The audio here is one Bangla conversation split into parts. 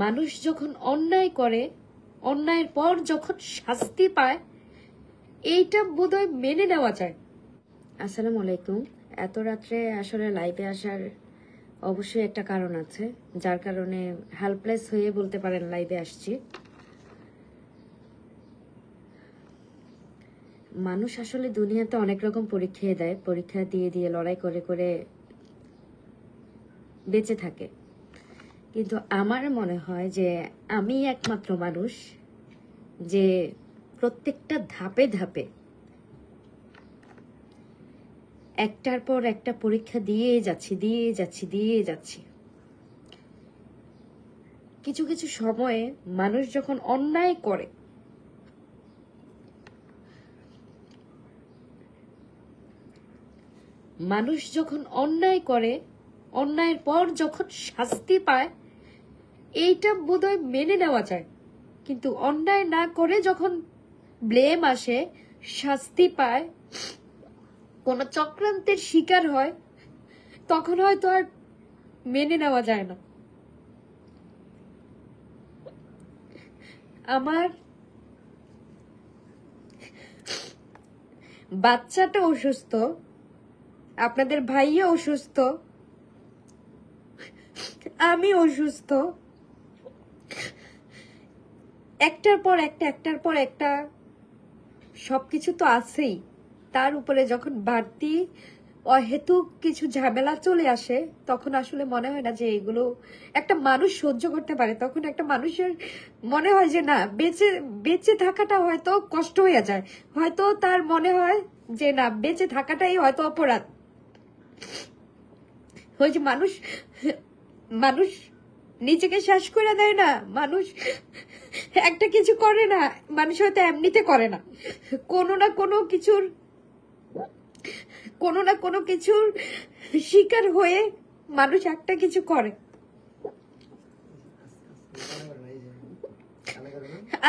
মানুষ যখন অন্যায় করে, অন্যায়ের পর যখন শাস্তি পায়, এইটা বোধহয় মেনে নেওয়া যায়। আসসালামু আলাইকুম। এত রাত্রে আসলে লাইভে আসার অবশ্যই একটা কারণ আছে, যার কারণে হেল্পলেস হয়ে বলতে পারেন লাইভে আসছি। মানুষ আসলে দুনিয়াতে অনেক রকম পরীক্ষা দেয়, পরীক্ষা দিয়ে দিয়ে লড়াই করে করে বেঁচে থাকে, কিন্তু আমার মনে হয় যে আমি একমাত্র মানুষ যে প্রত্যেকটা ধাপে ধাপে একটার পর একটা পরীক্ষা দিয়ে যাচ্ছি। কিছু কিছু সময়ে মানুষ যখন অন্যায় করে, অন্যায়ের পর যখন শাস্তি পায়, এইটা বোধহয় মেনে নেওয়া যায়। কিন্তু অন্যায় না করে যখন ব্লেম আসে, শাস্তি পায়, কোন চক্রান্তের শিকার হয়, তখন হয়তো আর মেনে নেওয়া যায় না। আমার বাচ্চাটা অসুস্থ, আপনাদের ভাইয়া অসুস্থ, আমি অসুস্থ, একটার পর একটা সবকিছু তো আছেই। তার উপরে যখন বাড়তি অহেতুক কিছু ঝামেলা চলে আসে, তখন আসলে মনে হয় না যে এগুলো একটা মানুষ সহ্য করতে পারে। তখন একটা মানুষের মনে হয় যে না, বেঁচে থাকাটা হয়তো কষ্ট হয়ে যায়, হয়তো তার মনে হয় যে না, বেঁচে থাকাটাই হয়তো অপরাধ। ওই যে মানুষ নিজেকে শেষ করে দেয় না, মানুষ একটা কিছু করে না, মানুষ হয়তো এমনিতে করে না, কোনো না কোনো কিছুর শিকার হয়ে মানুষ একটা কিছু করে।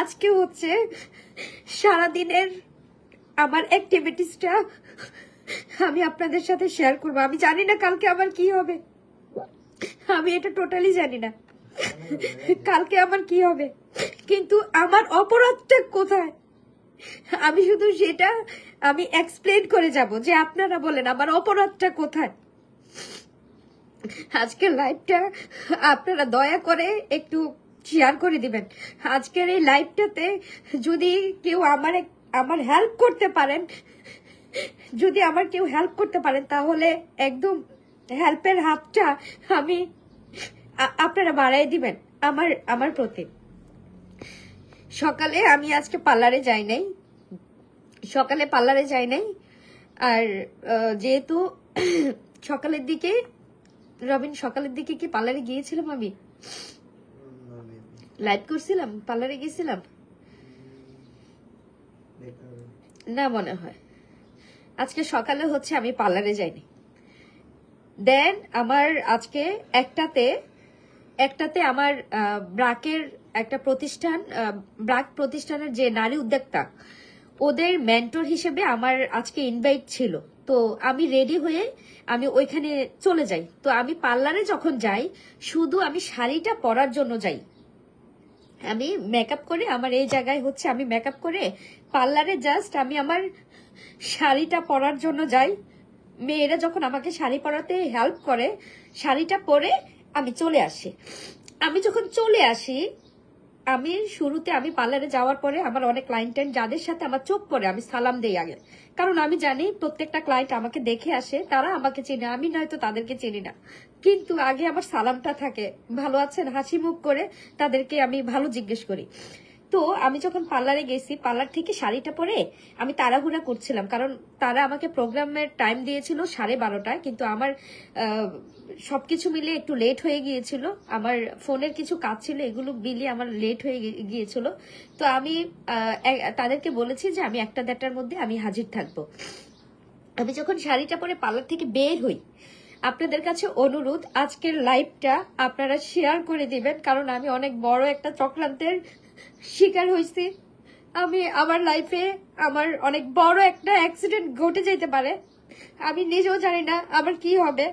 আজকে হচ্ছে সারাদিনের আমার অ্যাক্টিভিটিসটা আমি আপনাদের সাথে শেয়ার করবো। আমি জানি না কালকে আমার কি হবে, আমি এটা টোটালি জানি না কালকে আমার কি হবে, কিন্তু আমার অপরাধটা কোথায় আমি শুধু সেটা আমি এক্সপ্লেন করে যাব যে আপনারা বলেন আমার অপরাধটা কোথায়। আজকের লাইভটা আপনারা দয়া করে একটু শেয়ার করে দিবেন। আজকের এই লাইভটাতে যদি কেউ আমার হেল্প করতে পারেন, হেল্প করতে পারেন, তাহলে একদম হেল্পের হাতটা আপনারা বাড়াই দিবেন আমার প্রতি। সকালে আমি আজকে পার্লারে যাই নাই, আর যেহেতু সকালের দিকে কি পার্লারে গিয়েছিলাম, আমি লাইভ করছিলাম, পার্লারে গিয়েছিলাম না মনে হয়। আজকে সকালে হচ্ছে আমি পার্লারে যাইনি। দেন আমার আজকে একটাতে আমার ব্রাকের একটা প্রতিষ্ঠান, ব্রাক প্রতিষ্ঠানের যে নারী উদ্যোক্তা, ওদের মেন্টর হিসেবে আমার আজকে ইনভাইট ছিল। তো আমি রেডি হয়ে আমি ওইখানে চলে যাই। তো আমি পার্লারে যখন যাই, শুধু আমি শাড়িটা পরার জন্য যাই। আমি মেকআপ করে, আমার এই জায়গায় হচ্ছে আমি মেকআপ করে পার্লারে জাস্ট আমি আমার শাড়িটা পরার জন্য যাই। মেয়েরা যখন আমাকে শাড়ি পরাতে হেল্প করে, শাড়িটা পরে আমি চলে আসি। আমি যখন চলে আসি, আমি শুরুতে আমি পার্লারে যাওয়ার পরে আমার অনেক ক্লায়েন্ট যাদের সাথে আমার চোখ পড়ে, আমি সালাম দেই আগে, কারণ আমি জানি প্রত্যেকটা ক্লায়েন্ট আমাকে দেখে আসে, তারা আমাকে চেনে, আমি নয়তো তাদেরকে চিনি না, কিন্তু আগে আমার সালামটা থাকে, ভালো আছেন, হাসি মুখ করে তাদেরকে আমি ভালো জিজ্ঞেস করি। তো আমি যখন পার্লারে গেছি, পার্লার থেকে শাড়িটা পরে আমি তাড়াহুড়া করছিলাম, কারণ তারা আমাকে প্রোগ্রামের টাইম দিয়েছিল 12:30টায়, কিন্তু আমার সবকিছু মিলে একটু লেট হয়ে গিয়েছিল, আমার ফোনের কিছু কাজ ছিল, এগুলো মিলিয়ে আমার লেট হয়ে গিয়েছিল। তো আমি তাদেরকে বলেছি যে আমি 1-1:30টার মধ্যে আমি হাজির থাকবো। আমি যখন শাড়িটা পরে পার্লার থেকে বের হই, আপনাদের কাছে অনুরোধ, আজকের লাইভটা আপনারা শেয়ার করে দিবেন, কারণ আমি অনেক বড় একটা চক্রান্তের শিকার হয়েছি। আমার লাইফে আমার অনেক বড় একটা অ্যাক্সিডেন্ট ঘটে যেতে পারে, আমি নিজেও জানি না আমার কি হবে,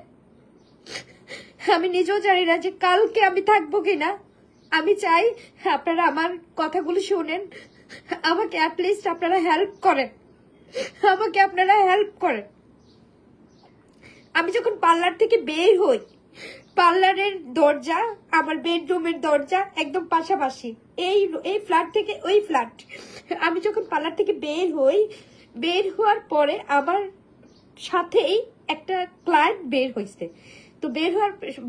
আমি নিজেও জানি না যে কালকে আমি থাকবো কিনা। আমি চাই আপনারা আমার কথাগুলো শোনেন, আমাকে অ্যাটলিস্ট আপনারা হেল্প করেন, আমাকে আপনারা হেল্প করেন। আমি যখন পার্লার থেকে বের হই, পার্লারের দরজা আমার বেডরুমের দরজা একদম পাশাপাশি, এই ফ্ল্যাট থেকে ওই ফ্ল্যাট। আমি যখন পার্লার থেকে বের হই, বের হওয়ার পরে আমার সাথেই একটা ক্লায়েন্ট বের হয়েছে। তো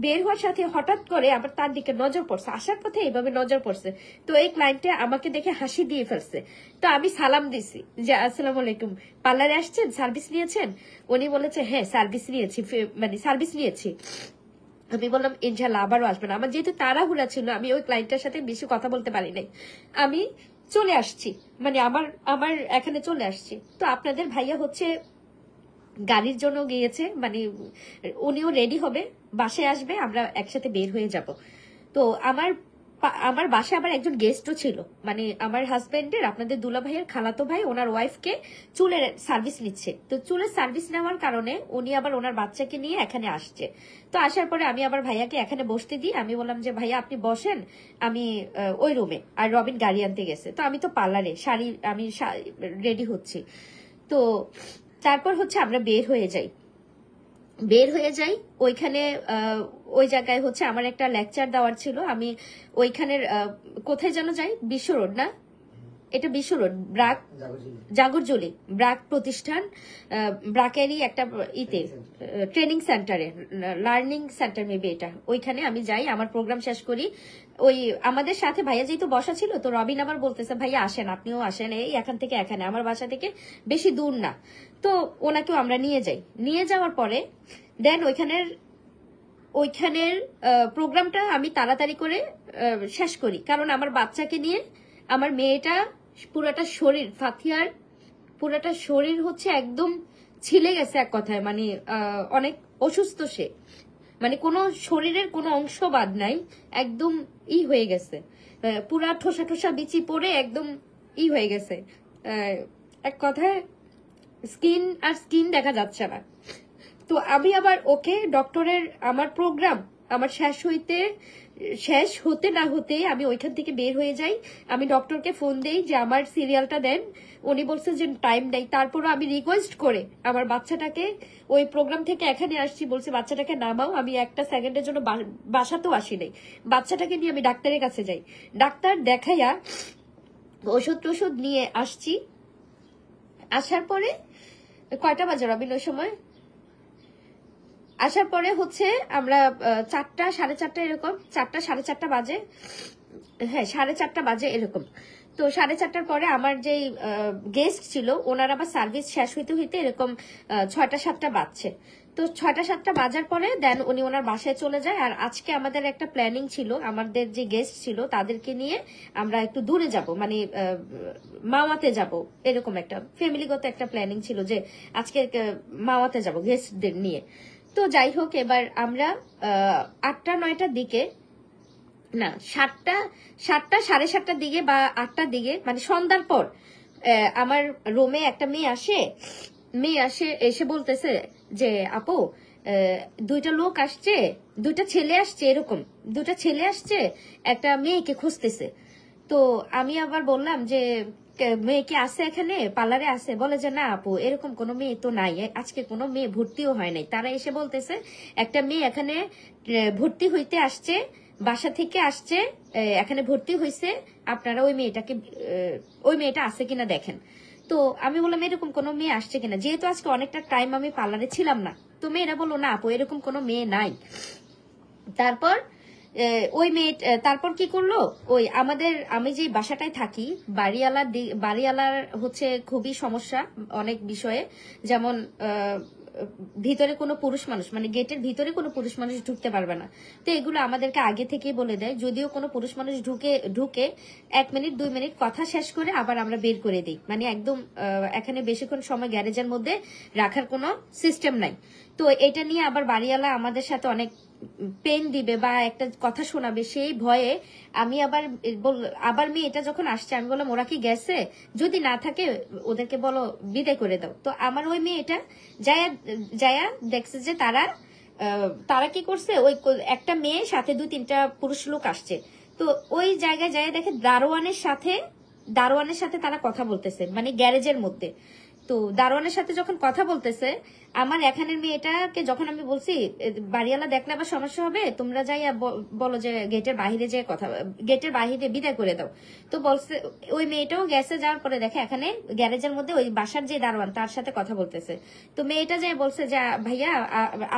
বের হওয়ার সাথে হঠাৎ করে আবার তার দিকে নজর পড়ছে, আসার পথে এইভাবে নজর পড়ছে। তো এই ক্লায়েন্টটা আমাকে দেখে হাসি দিয়ে ফেলছে। তো আমি সালাম দিছি যে আসসালামু আলাইকুম, পার্লারে আসছেন, সার্ভিস নিয়েছেন? উনি বলেছে হ্যাঁ সার্ভিস নিয়েছি, মানে সার্ভিস নিয়েছি। আমি বললাম ইনশাল্লাহ আবারও আসবেন। আমার যেহেতু তাড়াহুড়া ছিল, আমি ওই ক্লায়েন্টের সাথে বেশি কথা বলতে পারি নাই, আমি চলে আসছি, মানে আমার এখানে চলে আসছি। তো আপনাদের ভাইয়া হচ্ছে গাড়ির জন্য গিয়েছে, মানে উনিও রেডি হবে, বাসায় আসবে, আমরা একসাথে বের হয়ে যাব। তো আমার বাসায় আবার একজন গেস্টও ছিল, মানে আমার হাজবেন্ডের, আপনাদের দুলা ভাইয়ের খালাতো ভাই, ওনার ওয়াইফকে চুলের সার্ভিস নিচ্ছে। তো চুলের সার্ভিস নেওয়ার কারণে উনি আবার ওনার বাচ্চাকে নিয়ে এখানে আসছে। তো আসার পরে আমি আবার ভাইয়াকে এখানে বসতে দিই। আমি বললাম যে ভাইয়া আপনি বসেন, আমি ওই রুমে, আর রবিন গাড়ি আনতে গেছে। তো আমি তো পার্লারে আমি রেডি হচ্ছি। তো তারপর হচ্ছে আমরা বের হয়ে যাই ওইখানে। ওই জায়গায় হচ্ছে আমার একটা লেকচার দেওয়ার ছিল, আমি ওইখানের কোথায় যেন যাই, বিশ্ব রোড না, এটা বিশ্ব রোড, ব্রাক জাগরজলি ব্রাক প্রতিষ্ঠান, ব্রাকেরই একটা ট্রেনিং সেন্টারে, লার্নিং সেন্টার মেবি এটা, ওইখানে আমি যাই, আমার প্রোগ্রাম শেষ করি। ওই আমাদের সাথে ভাইয়া যেহেতু বসা ছিল, তো রবিন আবার বলতেছে ভাইয়া আসেন, আপনিও আসেন, এই এখান থেকে এখানে, আমার বাসা থেকে বেশি দূর না। তো ওনাকেও আমরা নিয়ে যাওয়ার পরে দেন ওইখানের প্রোগ্রামটা আমি তাড়াতাড়ি করে শেষ করি, কারণ আমার বাচ্চাকে নিয়ে আমার মেয়েটা পুরাটা শরীর, ফাথিয়ার পুরাটা শরীর হচ্ছে একদম ছিলে গেছে, এক কথায় মানে অনেক অসুস্থ সে, মানে কোনো শরীরের কোনো অংশ বাদ নাই, একদম হয়ে গেছে, পুরা ঠোসা ঠোসা বিচি পড়ে একদম হয়ে গেছে, এক কথায় স্কিন দেখা যাচ্ছে না। তো আমি আবার ওকে ডক্টরের, আমার প্রোগ্রাম আমার শেষ হতে না হতে আমি ওইখান থেকে বের হয়ে যাই। আমি ডক্টরকে ফোন দেই যে আমার সিরিয়ালটা দেন, উনি বলছে যে টাইম নেই। তারপরও আমি রিকোয়েস্ট করে আমার বাচ্চাটাকে, ওই প্রোগ্রাম থেকে এখানে আসছি, বলছে বাচ্চাটাকে নামাও। আমি একটা সেকেন্ডের জন্য বাসাতেও আসি নাই, বাচ্চাটাকে নিয়ে আমি ডাক্তারের কাছে যাই, ডাক্তার দেখাইয়া ওষুধ নিয়ে আসছি। আসার পরে কয়টা বাজে রবিন ওই সময়? আসার পরে হচ্ছে আমরা 4টা 4:30 এরকম, 4টা 4:30 বাজে, হ্যাঁ 4:30 বাজে এরকম। তো 4:30টার পরে আমার যে গেস্ট ছিল ওনার আবার সার্ভিস শেষ হইতে হইতে এরকম 6টা 7টা বাজছে। তো 6টা 7টা বাজার পরে দেন উনি ওনার বাসায় চলে যায়। আর আজকে আমাদের একটা প্ল্যানিং ছিল, আমাদের যে গেস্ট ছিল তাদেরকে নিয়ে আমরা একটু দূরে যাব, মানে মাওয়াতে যাব, এরকম একটা ফ্যামিলিগত একটা প্ল্যানিং ছিল যে আজকে মাওয়াতে যাব গেস্টদের নিয়ে। তো যাই হোক, এবার আমরা 8টা 9টার দিকে, না 7টা 7:30টার দিকে বা 8টার দিকে, মানে সন্ধ্যার পর আমার রুমে একটা মেয়ে আসে, এসে বলতেছে যে আপু দুইটা লোক আসছে, দুইটা ছেলে আসছে, এরকম দুইটা ছেলে আসছে, একটা মেয়েকে খুঁজতেছে। তো আমি আবার বললাম যে মেয়ে কি আছে এখানে, পার্লারে আছে? বলে যে না আপু এরকম কোনো মেয়ে তো নাই, আজকে কোনো মেয়ে ভর্তিও হয় নাই। তারা এসে বলতেছে একটা মেয়ে এখানে ভর্তি হইতে আসছে, বাসা থেকে আসছে, এখানে ভর্তি হয়েছে, আপনারা ওই মেয়েটা আছে কিনা দেখেন। তো আমি বললাম এরকম কোনো মেয়ে আসছে কিনা, যেহেতু আজকে অনেকটা টাইম আমি পার্লারে ছিলাম না। তো মেয়েরা বললো না আপু এরকম কোনো মেয়ে নাই। তারপর ওই মেয়ে তারপর কি করলো, ওই আমি যে বাসাটায় থাকি, বাড়িওয়ালার হচ্ছে খুবই সমস্যা অনেক বিষয়ে, যেমন ভিতরে কোনো পুরুষ মানুষ, মানে গেটের ভিতরে কোনো পুরুষ মানুষ ঢুকতে পারবে না। তো এগুলো আমাদেরকে আগে থেকেই বলে দেয়, যদিও কোনো পুরুষ মানুষ ঢুকে 1 মিনিট 2 মিনিট কথা শেষ করে আবার আমরা বের করে দিই, মানে একদম এখানে বেশিক্ষণ সময় গ্যারেজের মধ্যে রাখার কোনো সিস্টেম নাই। তো এটা নিয়ে আবার বাড়িওয়ালা আমাদের সাথে অনেক পেন দিবে বা একটা কথা শোনাবে, সেই ভয়ে আমি আবার মেয়েটা যখন আসছে আমি বললাম ওরা কি গেছে, যদি না থাকে ওদেরকে বলো বিদায় করে দাও। তো আমার ওই মেয়েটা যায়া দেখছে যে তারা কি করছে, ওই একটা মেয়ে সাথে 2-3টা পুরুষ লোক আসছে। তো তো ওই জায়গায় যায় দেখে দারোয়ানের সাথে তারা কথা বলতেছে, মানে গ্যারেজের মধ্যে। তো দারোয়ানের সাথে যখন কথা বলতেছে, আমার এখানের মেয়েটাকে যখন আমি বলছি বাড়িওয়ালা দেখলে আবার সমস্যা হবে, তোমরা যাই বলো যে গেটের বাহিরে যে কথা, গেটের বাহিরে বিদায় করে দাও। তো বলছে ওই মেয়েটাও গেছে, যাওয়ার পরে দেখে এখানে গ্যারেজের মধ্যে ওই বাসার যে দারোয়ান তার সাথে কথা বলতেছে। তো মেয়েটা যাই বলছে যে ভাইয়া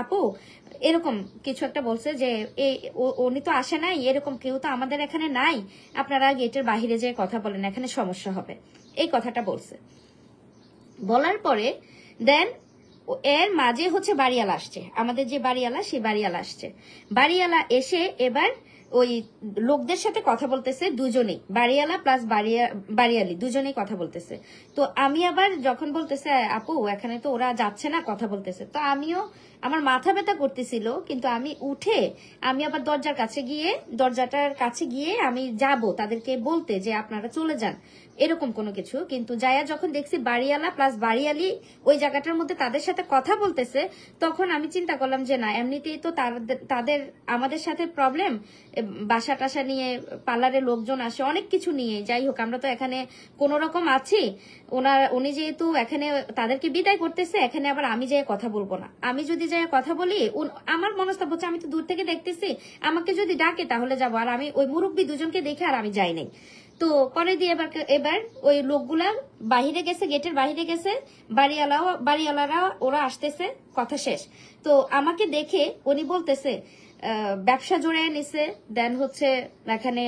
আপু এরকম কিছু একটা বলছে যে উনি তো আসে নাই, এরকম কেউ তো আমাদের এখানে নাই, আপনারা গেটের বাহিরে যে কথা বলেন, এখানে সমস্যা হবে, এই কথাটা বলছে। বলার পরে দেন এর মাঝে হচ্ছে বাড়িওয়ালা আসছে, আমাদের যে বাড়িওয়ালা সেই বাড়িওয়ালা আসছে। বাড়িওয়ালা এসে এবার ওই লোকদের সাথে কথা বলতেছে, দুজনেই বাড়িওয়ালা প্লাস বাড়িয়ালি দুজনেই কথা বলতেছে। তো আমি আবার যখন বলতেছে আপু এখানে তো ওরা যাচ্ছে না, কথা বলতেছে, তো আমিও আমার মাথা ব্যথা করতেছিল, কিন্তু আমি উঠে আমি আবার দরজাটার কাছে গিয়ে আমি যাব তাদেরকে বলতে যে আপনারা চলে যান, এরকম কোনো কিছু। কিন্তু যায়া যখন দেখছি বাড়িওয়ালা প্লাস বাড়িয়ালি ওই জায়গাটার মধ্যে তাদের সাথে কথা বলতেছে, তখন আমি চিন্তা করলাম যে না, এমনিতেই তো তাদের আমাদের সাথে প্রবলেম, বাসা টাসা নিয়ে, পার্লারে লোকজন আসে, অনেক কিছু নিয়ে, যাই হোক আমরা তো এখানে কোন রকম আছি। উনি যেহেতু এখানে তাদেরকে বিদায় করতেছে, এখানে আবার আমি যেয়ে কথা বলবো না। আমি যদি যেয়ে কথা বলি, আমার মনস্তাপ হচ্ছে আমি তো দূর থেকে দেখতেছি, আমাকে যদি ডাকে তাহলে যাবো, আর আমি ওই মুরব্বী দুজনকে দেখে আর আমি যাই নাই। তো পরে দিয়ে এবার ওই লোকগুলা বাহিরে গেছে, গেটের বাহিরে গেছে, বাড়িওয়ালারা ওরা আসতেছে, কথা শেষ। তো আমাকে দেখে উনি বলতেছে ব্যবসা জোড়ায় নিছে, দেন হচ্ছে এখানে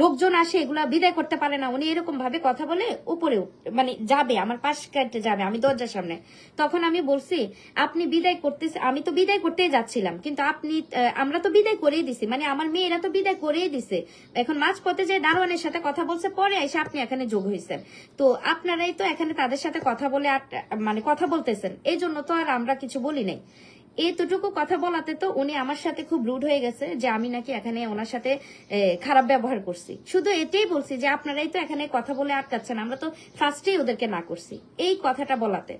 লোকজন আসে, এগুলা বিদায় করতে পারে না, উনি এরকম ভাবে কথা বলে উপরে মানে যাবে, আমার পাশ কাটতে যাবে, আমি দরজার সামনে। তখন আমি বলছি আপনি বিদায় করতেছে, আমি তো বিদায় করতেই যাচ্ছিলাম, কিন্তু আমরা তো বিদায় করেই দিছি, মানে আমার মেয়েরা তো বিদায় করেই দিছে, এখন মাঝপথে যে দারোয়ানের সাথে কথা বলছে, পরে এসে আপনি এখানে যোগ হয়েছেন, তো আপনারাই তো এখানে তাদের সাথে কথা বলে মানে কথা বলতেছেন, এই জন্য তো আর আমরা কিছু বলি নাই। এতটুকু কথা বলাতে তো উনি আমার সাথে খুব রুড হয়ে গেছে, যে আমি নাকি এখানে ওনার সাথে খারাপ ব্যবহার করছি। শুধু এটাই বলছি যে আপনারাই তো এখানে কথা বলে আটকাচ্ছেন, আমরা তো ফার্স্টেই ওদেরকে না করছি, এই কথাটা বলাতে।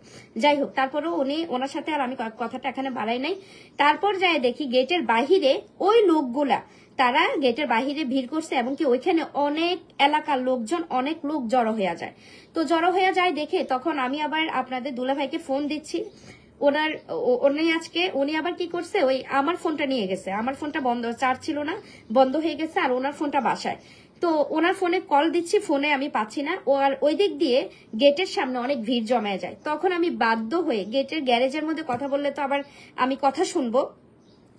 যাই হোক, তারপরেও ওনার সাথে আর আমি কথাটা এখানে বাড়াই নাই। তারপর যাই দেখি গেটের বাহিরে ওই লোকগুলা, তারা গেটের বাহিরে ভিড় করছে, এবং কি ওইখানে অনেক এলাকার লোকজন, অনেক লোক জড়ো হয়ে যায়। তো জড়ো হয়ে যায় দেখে তখন আমি আবার আপনাদের দুলাভাইকে ফোন দিচ্ছি, উনি আবার কি করছে, ওই আমার ফোনটা নিয়ে গেছে, আমার ফোনটা বন্ধ, চার্জ ছিল না, বন্ধ হয়ে গেছে, আর ওনার ফোনটা বাসায়। তো ওনার ফোনে কল দিচ্ছি, ফোনে আমি পাচ্ছি না, আর ওই দিক দিয়ে গেটের সামনে অনেক ভিড় জমে যায়। তখন আমি বাধ্য হয়ে গেটের গ্যারেজের মধ্যে কথা বললে তো আবার আমি কথা শুনবো,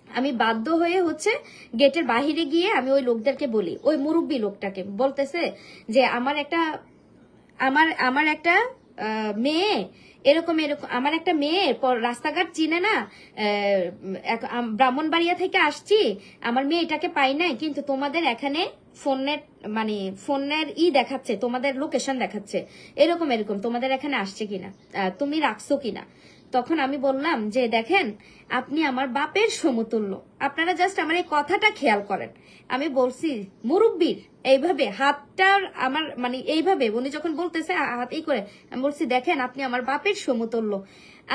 আমি বাধ্য হয়ে হচ্ছে গেটের বাহিরে গিয়ে আমি ওই লোকদেরকে বলি, ওই মুরব্বী লোকটাকে বলতেছে যে আমার একটা মেয়ে এরকম আমার একটা মেয়ে রাস্তাঘাট চিনে না, ব্রাহ্মণবাড়িয়া থেকে আসছি, আমার মেয়েটাকে পাই নাই, কিন্তু তোমাদের এখানে ফোনের দেখাচ্ছে, তোমাদের লোকেশন দেখাচ্ছে, এরকম তোমাদের এখানে আসছে কিনা, তুমি রাখছো কিনা। তখন আমি বললাম যে দেখেন, আপনি আমার বাপের সমতুল্য, আপনারা জাস্ট আমার এই কথাটা খেয়াল করেন। আমি বলছি মুরব্বীর এইভাবে হাতটার আমার এইভাবে উনি যখন বলতেছে হাত এই করে, আমি বলছি দেখেন আপনি আমার বাপের সমতুল্য,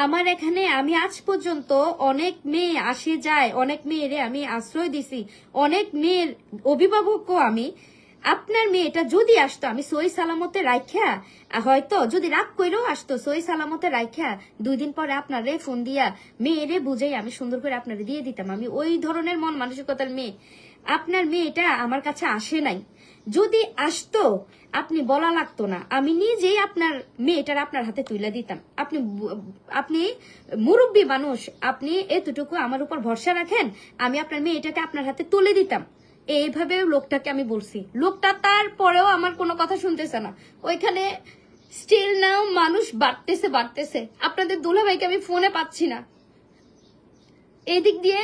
আমার এখানে আমি আজ পর্যন্ত অনেক মেয়ে আসে যায়, অনেক মেয়েরে আমি আশ্রয় দিছি, অনেক মেয়ের অভিভাবকও আমি। আপনার মেয়েটা যদি আসতো, আমি সই সালামতে রাখা, হয়তো যদি রাগ কইরেও আসতো, সই সালামতে রাখা 2 দিন পরে আপনারে ফোন দিয়া মেয়েরে বুঝাই আমি সুন্দর করে আপনারে দিয়ে দিতাম। আমি ওই ধরনের মন মানসিকতার মেয়ে। আপনার মেয়েটা আমার কাছে আসে নাই, যদি আসতো আপনি বলা লাগতো না, আমি নিজেই আপনার মেয়েটার আপনার হাতে তুলে দিতাম। আপনি মুরব্বী মানুষ, আপনি এতটুকু আমার উপর ভরসা রাখেন, আমি আপনার মেয়েটাকে আপনার হাতে তুলে দিতাম। এইভাবে লোকটাকে আমি বলছি, লোকটা তারপরেও আমার কোনো কথা শুনতেছে না। ওইখানে স্টিল নাও মানুষ বাড়তেছে। আপনাদের দুলাভাইকে আমি ফোনে পাচ্ছি না। এই দিক দিয়ে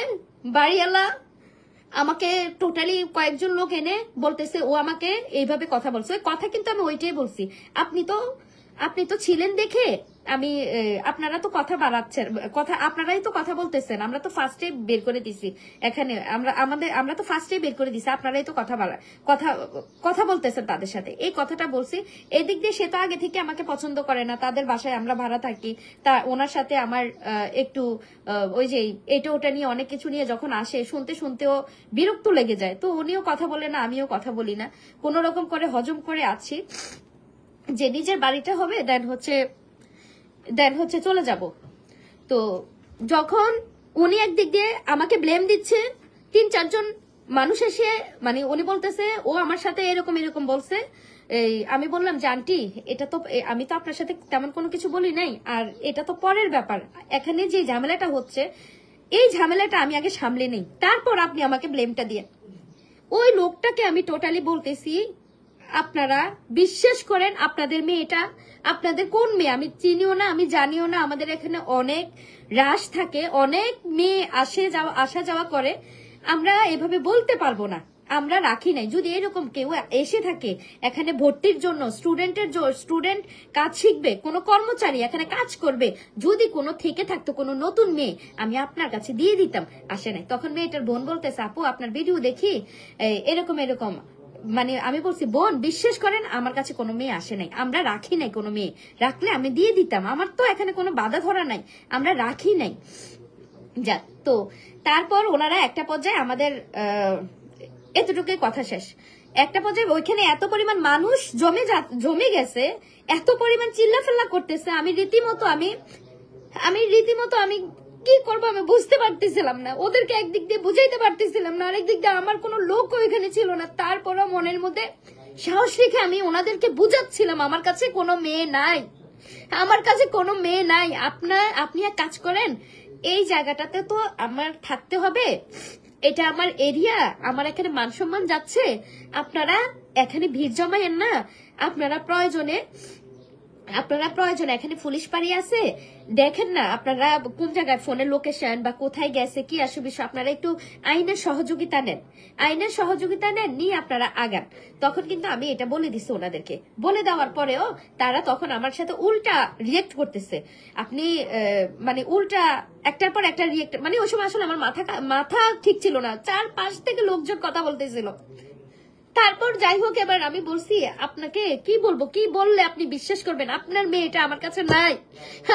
বাড়িওয়ালা আমাকে টোটালি কয়েকজন লোক এনে বলতেছে ও আমাকে এইভাবে কথা বলছে। ওই কথা কিন্তু আমি ওইটাই বলছি, আপনি তো ছিলেন দেখে আমি আপনারা তো কথা বাড়াচ্ছেন, আপনারাই তো কথা বলতেছেন, আমরা তো ফার্স্টে বের করে দিছি এখানে, আমরা তো ফার্স্টে বের করে দিছি, আপনারাই তো কথা বলতেছেন তাদের সাথে। এই কথাটা বলছি, এদিক দিয়ে সে তো আগে থেকে আমাকে পছন্দ করে না, তাদের বাসায় আমরা ভাড়া থাকি, তা ওনার সাথে আমার একটু ওই যে এটা ওটা নিয়ে অনেক কিছু নিয়ে যখন আসে শুনতে শুনতেও বিরক্ত লেগে যায়, তো উনিও কথা বলে না, আমিও কথা বলি না, কোন রকম করে হজম করে আছি যে নিজের বাড়িটা হবে দেন হচ্ছে চলে যাব। তো যখন উনি একদিক দিয়ে আমাকে ব্লেম দিচ্ছে, 3-4 জন মানুষ এসে মানে উনি বলতেছে ও আমার সাথে এরকম এরকম বলছে। আমি বললাম যে আন্টি এটা তো আমি তো আপনার সাথে তেমন কোনো কিছু বলি নাই, আর এটা তো পরের ব্যাপার, এখানে যে ঝামেলাটা হচ্ছে এই ঝামেলাটা আমি আগে সামলে নেই, তারপর আপনি আমাকে ব্লেমটা দিয়ে। ওই লোকটাকে আমি টোটালি বলতেছি, আপনারা বিশ্বাস করেন আপনাদের মেয়েটা, আপনাদের কোন মেয়ে আমি চিনিও না, আমি জানিও না, আমাদের এখানে অনেক রাশ থাকে, অনেক মেয়ে আসা যাওয়া করে, আমরা এভাবে বলতে পারবো না, আমরা রাখি নাই। যদি এরকম কেউ এসে থাকে এখানে ভর্তির জন্য, স্টুডেন্ট কাজ শিখবে, কোনো কর্মচারী এখানে কাজ করবে, যদি কোনো থেকে থাকতো কোনো নতুন মেয়ে, আমি আপনার কাছে দিয়ে দিতাম, আসে নাই। তখন মেয়েটার বোন বলতেছে আপু আপনার ভিডিও দেখি এরকম এরকম, মানে আমি বলছি বোন বিশ্বাস করেন আমার কাছে কোনো মেয়ে আসে নাই, আমরা রাখি নাই, কোনো মেয়ে রাখলে আমি দিয়ে দিতাম, আমার তো এখানে কোনো বাধা ধরা নাই, আমরা রাখি নাই। যাক, তো তারপর ওনারা একটা পর্যায়ে আমাদের এতটুকুই কথা শেষ। একটা পর্যায়ে ওইখানে এত পরিমাণ মানুষ জমে গেছে, এত পরিমাণ চিল্লাফাল্লা করতেছে, আমি রীতিমতো আমি কি করবো আমি বুঝতে পারতেছিলাম না, ওদেরকে একদিক দিয়ে বুঝাইতে পারতেছিলাম না, আরেক দিক দিয়ে আমার কোনো লোক ওইখানে ছিল না, তারপরও মনের মধ্যে সাহস রেখে আমি ওনাদেরকে বুঝাচ্ছিলাম আমার কাছে কোনো মেয়ে নাই, আমার কাছে কোনো মেয়ে নাই, আপনি এক কাজ করেন, এই জায়গাটাতে তো আমার থাকতে হবে, এটা আমার এরিয়া, আমার এখানে মান সম্মান যাচ্ছে, আপনারা এখানে ভিড় জমায়েন না, আপনারা প্রয়োজনে এখানে পুলিশ পাড়ি আছে, দেখেন না আপনারা কোন জায়গায় ফোনের লোকেশন বা কোথায় গেছে কি আসে বিষয়, আপনারা একটু আইনের সহযোগিতা নেন, নিয়ে আপনারা আগান। তখন কিন্তু আমি এটা বলে দিছি ওনাদেরকে, বলে দেওয়ার পরেও তারা তখন আমার সাথে উল্টা রিয়েক্ট করতেছে, আপনি মানে উল্টা একটার পর একটা রিয়েক্ট, মানে ওই সময় আসলে আমার মাথা ঠিক ছিল না, 4-5 থেকে লোকজন কথা বলতেছিল। তারপর যাই হোক, এবার আমি বলছি আপনাকে কি বলবো, কি বললে আপনি বিশ্বাস করবেন, আপনার মেয়েটা আমার কাছে নাই,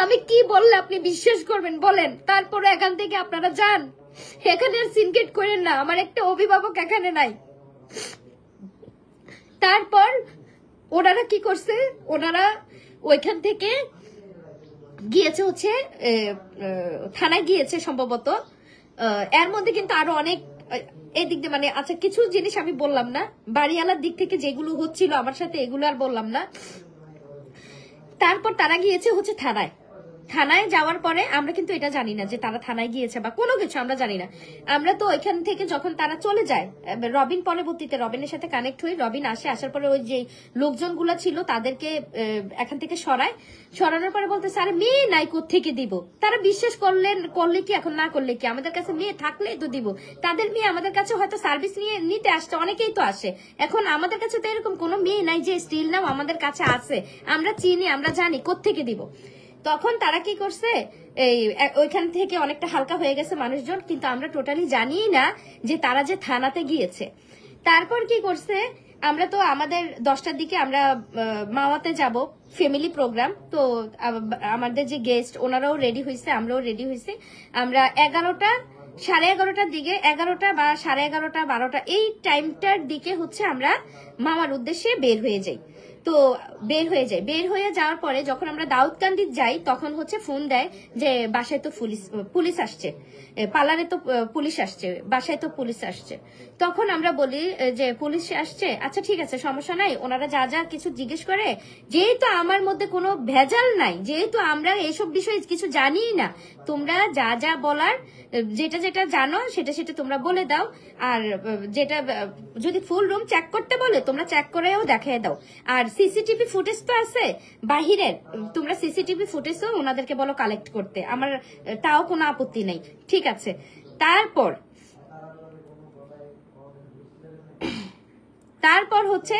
আমি কি বললে আপনি বিশ্বাস করবেন বলেন, তারপরে এখান থেকে আপনারা যান, এখানে আর সিনকেট করেন না, আমার একটা অভিভাবক এখানে নাই। তারপর ওনারা কি করছে, ওনারা ওইখান থেকে গিয়েছে হচ্ছে থানায় গিয়েছে সম্ভবত, এর মধ্যে কিন্তু আরো অনেক এদিক দিয়ে মানে আচ্ছা কিছু জিনিস আমি বললাম না, বাড়িওয়ালার দিক থেকে যেগুলো হচ্ছিল আমার সাথে এগুলো আর বললাম না। তারপর তারা গিয়েছে হচ্ছে থানায় যাওয়ার পরে আমরা কিন্তু এটা জানি না যে তারা থানায় গিয়েছে বা কোনো কিছু আমরা জানি না, আমরা তো ওইখান থেকে যখন তারা চলে যায়, রবিন পরবর্তীতে রবিনের সাথে কানেক্ট হই, রবিন আসার পরে ওই যে লোকজন গুলা ছিল তাদেরকে এখান থেকে সরানোর পরে বলতেছে আরে মেয়ে নাই কোত্থেকে দিব, তারা বিশ্বাস করলে কি এখন না করলে কি, আমাদের কাছে মেয়ে থাকলেই তো দিব, তাদের মেয়ে আমাদের কাছে হয়তো সার্ভিস নিতে আসছে, অনেকেই তো আসে, এখন আমাদের কাছে তো এরকম কোনো মেয়ে নাই যে স্টিল নাও আমাদের কাছে আছে, আমরা চিনি আমরা জানি কোত্থেকে দিব। তখন তারা কি করছে, ওইখান থেকে অনেকটা হালকা হয়ে গেছে মানুষজন, কিন্তু আমরা টোটালি জানি না যে তারা যে থানাতে গিয়েছে। তারপর কি করছে, আমরা তো আমাদের 10টার দিকে আমরা মাওয়াতে যাব, ফ্যামিলি প্রোগ্রাম, তো আমাদের যে গেস্ট ওনারাও রেডি হয়েছে, আমরাও রেডি হয়েছি, আমরা 11টার দিকে 11টা বা 11:30 12টা এই টাইমটার দিকে হচ্ছে আমরা মামার উদ্দেশ্যে বের হয়ে যাই। তো বের হয়ে যাওয়ার পরে যখন আমরা দাউদকান্দি যাই তখন হচ্ছে ফোন দেয় যে বাসায় তো পুলিশ আসছে, পার্লারে তো পুলিশ আসছে, বাসায় তো পুলিশ আসছে। তখন আমরা বলি যে পুলিশ আসছে, আচ্ছা ঠিক আছে সমস্যা নাই, ওনারা যা যা কিছু জিজ্ঞেস করে, যেহেতু আমার মধ্যে কোনো ভেজাল নাই, যেহেতু আমরা এইসব বিষয়ে কিছু জানি না, তোমরা যা যা বলার যেটা জানো সেটা তোমরা বলে দাও, আর যেটা যদি ফুল রুম চেক করতে বলে তোমরা চেক করেও দেখিয়ে দাও, আর সিসিটিভি ফুটেজ তো আছে বাহিরের, তোমরা সিসিটিভি ফুটেজও ওনাদেরকে বলো কালেক্ট করতে, আমার তাও কোনো আপত্তি নেই, ঠিক আছে। তারপর হচ্ছে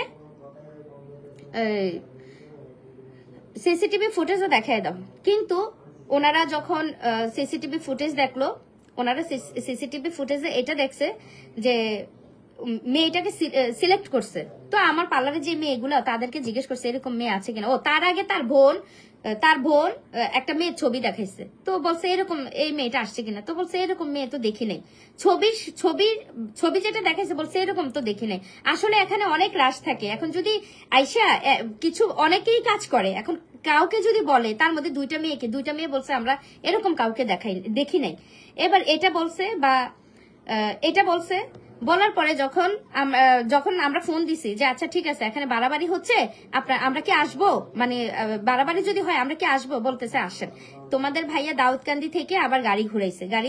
সিসিটিভি ফুটেজও দেখায় দাও, কিন্তু ওনারা যখন সিসিটিভি ফুটেজ দেখলো, ওনারা সিসিটিভি ফুটেজে এটা দেখছে যে মেয়েটাকে সিলেক্ট করছে। তো আমার পার্লারে যে মেয়েগুলো তাদেরকে জিজ্ঞেস করছে এরকম মেয়ে আছে কিনা। ও তার আগে তার বোন একটা মেয়ের ছবি দেখাইছে, তো বলছে এরকম এই মেয়েটা আসছে কিনা, তো বলছে এরকম মেয়ে তো দেখি নাই। ছবি যেটা দেখাইছে বলছে এরকম তো দেখি নাই। আসলে এখানে অনেক রাশ থাকে। এখন যদি আইসা কিছু অনেকেই কাজ করে, এখন কাউকে যদি বলে তার মধ্যে দুইটা মেয়ে বলছে আমরা এরকম কাউকে দেখি নাই। এবার এটা বলছে বলার পরে যখন আমরা ফোন দিছি যে আচ্ছা ঠিক আছে এখানে বাড়াবাড়ি হচ্ছে, আমরা কি আসবো, মানে বাড়াবাড়ি যদি হয় আমরা কি আসবো, বলতেছে আসেন। তোমাদের ভাইয়া দাউদকান্দি থেকে আবার গাড়ি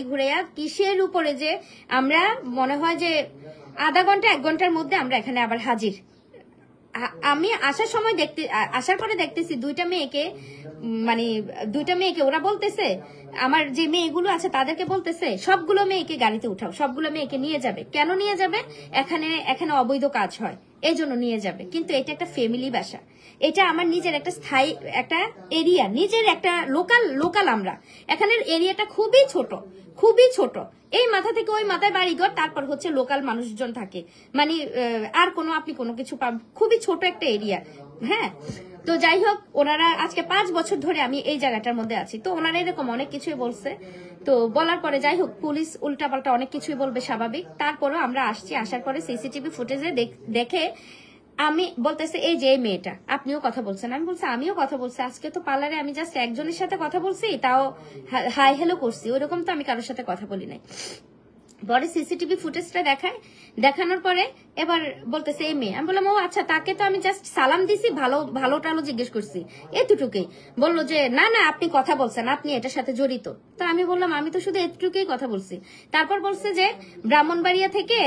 ঘুরাইয়া কিসের উপরে যে আমরা মনে হয় যে আধা ঘন্টা 1 ঘন্টার মধ্যে আমরা এখানে আবার হাজির। আমি আসার পরে দেখতেছি দুইটা মেয়েকে ওরা বলতেছে, আমার যে মেয়েগুলো আছে তাদেরকে বলতেছে সবগুলো মেয়েকে গাড়িতে উঠাও, সবগুলো মেয়েকে নিয়ে যাবে। কেন নিয়ে যাবে? এখানে অবৈধ কাজ হয়, এই জন্য নিয়ে যাবে। কিন্তু এটা একটা ফ্যামিলি বাসা, এটা আমার নিজের একটা স্থায়ী একটা এরিয়া, নিজের একটা লোকাল আমরা এখানের এরিয়াটা খুবই ছোট। এই মাথা থেকে ওই মাথায় বাড়িঘর, তারপর হচ্ছে লোকাল মানুষজন থাকে, মানে আর আপনি কোনো কিছু খুবই ছোট একটা এরিয়া। হ্যাঁ, তো যাই হোক, ওনারা আজকে 5 বছর ধরে আমি এই জায়গাটার মধ্যে আছি, তো ওনারা এরকম অনেক কিছুই বলছে। তো বলার পরে যাই হোক, পুলিশ উল্টাপাল্টা অনেক কিছুই বলবে, স্বাভাবিক। তারপরেও আমরা আসার পরে সিসিটিভি ফুটেজে দেখে আমি বলতেছে এই যে এই মেয়েটা, আপনিও কথা বলছেন। আমি বলছি আমিও কথা বলছি, আজকে তো পার্লারে আমি জাস্ট একজনের সাথে কথা বলছি, তাও হাই হ্যালো করছি, ওইরকম তো আমি কারোর সাথে কথা বলি নাই। পরে সিসিটিভি ফুটেজটা দেখানোর পরে এবার বলতেছে এই মেয়ে। আমি বললাম ও আচ্ছা, তাকে তো আমি জাস্ট সালাম দিছি, ভালো টালো জিজ্ঞেস করছি, এতটুকুই। বললো যে না আপনি কথা বলছেন, আপনি এটার সাথে জড়িত। তো আমি বললাম আমি তো শুধু এতটুকুই কথা বলছি। তারপর বলছে যে ব্রাহ্মণবাড়িয়া থেকে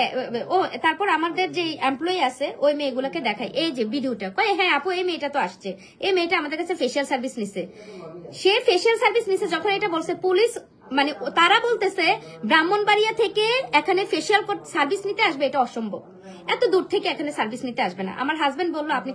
তারপর আমাদের যে এমপ্লয়ি আছে ওই মেয়েগুলোকে দেখাই এই যে ভিডিওটা, কয় হ্যাঁ আপু এই মেয়েটা তো আসছে, এই মেয়েটা আমাদের কাছে ফেসিয়াল সার্ভিস নিছে। সে ফেসিয়াল সার্ভিস নিছে যখন এটা বলছে, পুলিশ মানে তারা বলতেছে ব্রাহ্মণবাড়িয়া থেকে এখানে ফেসিয়াল সার্ভিস নিতে আসবে, এটা অসম্ভব, এত দূর থেকে এখানে সার্ভিস নিতে আসবে না। আমার হাজবেন্ড বললো আপনি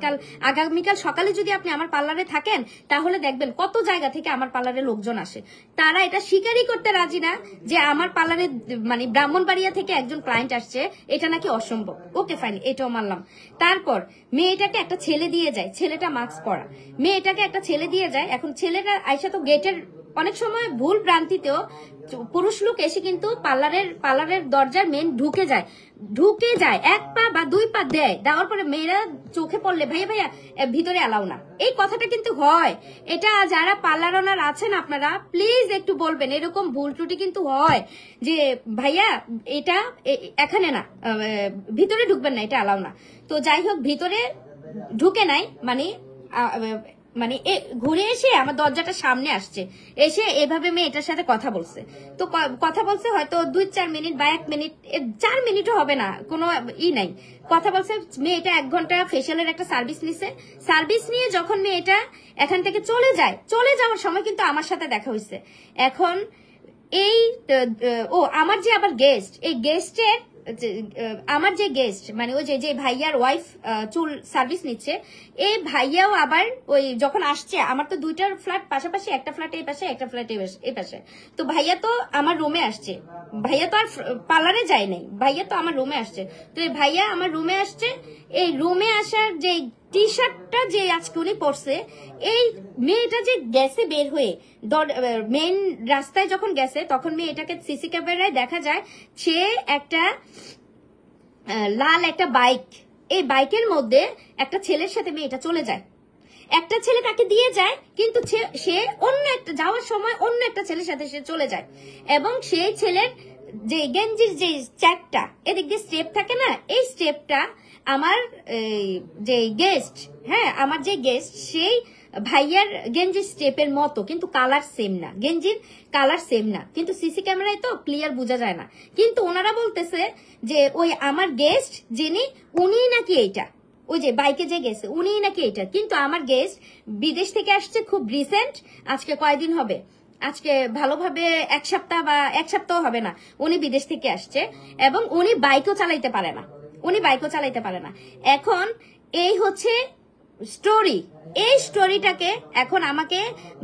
আগামীকাল সকালে যদি আপনি আমার পার্লারে থাকেন তাহলে দেখবেন কত জায়গা থেকে আমার পার্লারে লোকজন আসে। তারা এটা স্বীকারই করতে রাজি না যে আমার পার্লারে মানে ব্রাহ্মণবাড়িয়া থেকে একজন ক্লায়েন্ট আসছে, এটা নাকি অসম্ভব। ওকে ফাইন, এটাও মানলাম। তারপর মেয়েটাকে একটা ছেলে দিয়ে যায়, ছেলেটা মাস্ক পরা, মেয়েটাকে একটা ছেলে দিয়ে যায়। এখন ছেলেটা আইসা তো গেটের অনেক সময় ভুল ভ্রান্তিতেও পুরুষ লোক এসে কিন্তু পার্লারের দরজার মেন ঢুকে যায় 1 পা বা 2 পা দেওয়ার পরে মেয়েরা চোখে পড়লে ভাইয়া ভিতরে এলাও না, এই কথাটা কিন্তু হয়। এটা যারা পার্লার ওনার আছেন আপনারা প্লিজ একটু বলবেন, এরকম ভুল ত্রুটি কিন্তু হয় যে ভাইয়া এটা এখানে না, ভিতরে ঢুকবেন না, এটা এলাও না। তো যাই হোক, ভিতরে ঢুকে নাই, মানে ঘুরে এসে আমার দরজাটা সামনে আসছে, এসে এভাবে মেয়েটার সাথে কথা বলছে। তো কথা বলছে হয়তো 2-4 মিনিট বা 1 মিনিট, 4 মিনিটও হবে না, কোনো নাই। কথা বলছে, মেয়েটা 1 ঘন্টা ফেসিয়ালের একটা সার্ভিস নিছে। সার্ভিস নিয়ে যখন মেয়েটা এখান থেকে চলে যাওয়ার সময় কিন্তু আমার সাথে দেখা হয়েছে। এখন আমার যে আবার গেস্ট, এই গেস্টের আমার যে গেস্ট মানে ওই যে ভাইয়ার ওয়াইফ চুল সার্ভিস নিচ্ছে, এই ভাইয়াও আবার ওই যখন আসছে, আমার তো 2টা ফ্ল্যাট পাশাপাশি, একটা ফ্ল্যাট এই পাশে একটা ফ্ল্যাট এই পাশে, তো ভাইয়া তো আমার রুমে আসছে, ভাইয়া তো আর পার্লারে যায় নাই, ভাইয়া তো আমার রুমে আসছে। তো এই ভাইয়া আমার রুমে আসছে, এই রুমে আসার যে টি শার্টটা যে আজকে উনি পরছে, এই মেয়েটা যে গেছে বের হয়ে মেন রাস্তায় যখন গেছে, তখন মেয়েটাকে সিসি ক্যামেরায় দেখা যায় সে একটা লাল একটা বাইক, এই বাইকের মধ্যে একটা ছেলের সাথে মেয়েটা চলে যায়, একটা ছেলে তাকে দিয়ে যায়, কিন্তু সে অন্য একটা যাওয়ার সময় অন্য একটা ছেলের সাথে সে চলে যায়। এবং সেই ছেলের যে গেঞ্জির যে চ্যাকটা এদিক দিয়ে স্টেপ থাকে না, এই স্টেপটা আমার যে গেস্ট, হ্যাঁ আমার যে গেস্ট, সেই ভাইয়ার গেঞ্জির স্টেপের মতো, কিন্তু কালার সেম না, গেঞ্জির কালার সেম না, কিন্তু সিসি ক্যামেরায় তো ক্লিয়ার বোঝা যায় না। কিন্তু ওনারা বলতেছে যে ওই আমার গেস্ট যিনি, উনি নাকি এইটা, ওই যে বাইকে যে গেছে উনি নাকি এইটা। কিন্তু আমার গেস্ট বিদেশ থেকে আসছে খুব রিসেন্ট, আজকে কয়দিন হবে, আজকে ভালোভাবে 1 সপ্তাহ বা 1 সপ্তাহ হবে না, উনি বিদেশ থেকে আসছে এবং উনি বাইকও চালাইতে পারে না, এখন এই হচ্ছে স্টোরি, এই স্টোরিটাকে এখন আমাকে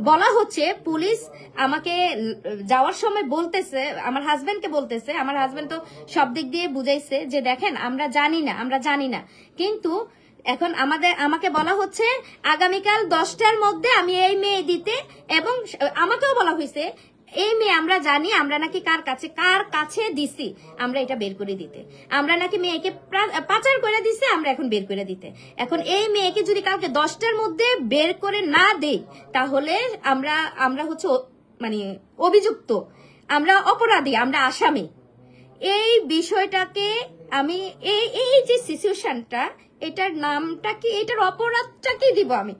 বলা হচ্ছে, পুলিশ আমাকে যাওয়ার সময় বলতেছে, আমার হাজবেন্ডকে বলতেছে, আমার হাজবেন্ড তো সব দিক দিয়ে বুঝাইছে যে দেখেন আমরা জানি না, কিন্তু এখন আমাকে বলা হচ্ছে আগামীকাল 10টার মধ্যে আমি এই মেয়ে দিতে, এবং আমাকেও বলা হয়েছে এই মেয়ে আমরা জানি, আমরা নাকি কার কাছে দিছি, আমরা এটা বের করে দিতে, আমরা নাকি মেয়েকে পাচার করে দিছি, আমরা এখন বের করে দিতে। এখন এই মেয়েকে যদি কালকে 10টার মধ্যে বের করে না দেই, তাহলে আমরা হচ্ছে মানে অভিযুক্ত, আমরা অপরাধী, আমরা আসামি। এই বিষয়টাকে আমি এই যে সিচুয়েশনটা, এটার নামটা কি, এটার অপরাধটা কি দিব আমি,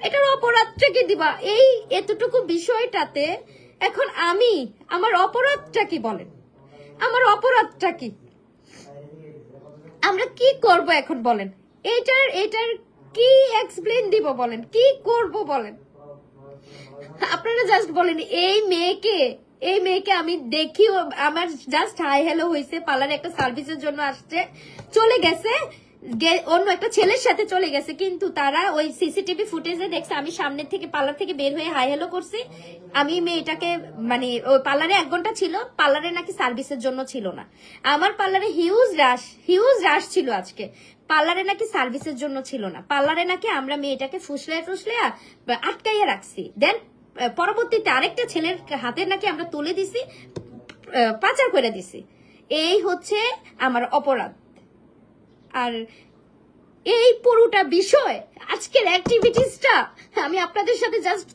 এটার অপরাধটা কি দিবা এই এতটুকু বিষয়টাতে? এখন আমার অপরাধটা কি বলেন, আমার অপরাধটা কি, আমরা কি করব এখন বলেন? এটার কি এক্সপ্লেইন দিব বলেন, কি করব বলেন? আপনারা জাস্ট বলেন। এই মেয়েকে আমি দেখি, আমার জাস্ট হাই হ্যালো হয়েছে, পার্লারে একটা সার্ভিসের জন্য আসছে, চলে গেছে, অন্য একটা ছেলের সাথে চলে গেছে, কিন্তু তারা ওই সিসিটিভি ফুটেজে দেখছে আমি সামনে থেকে পার্লার থেকে বের হয়ে হাই হ্যালো করছি। আমি মেয়েটাকে মানে ওই পার্লারে 1 ঘন্টা ছিল, পার্লারে নাকি সার্ভিসের জন্য ছিল না, আমার পার্লারে হিউজ রাশ ছিল আজকে, পার্লারে নাকি সার্ভিসের জন্য ছিল না, পার্লারে নাকি আমরা মেয়েটাকে ফুসলে আটকাইয়া রাখছি, দেন পরবর্তীতে আরেকটা ছেলের হাতে নাকি আমরা তুলে দিছি, পাচার করে দিছি। এই হচ্ছে আমার অপরাধ। আর এই পুরোটা বিষয়, আজকের অ্যাক্টিভিটিসটা আমি আপনাদের সাথে জাস্ট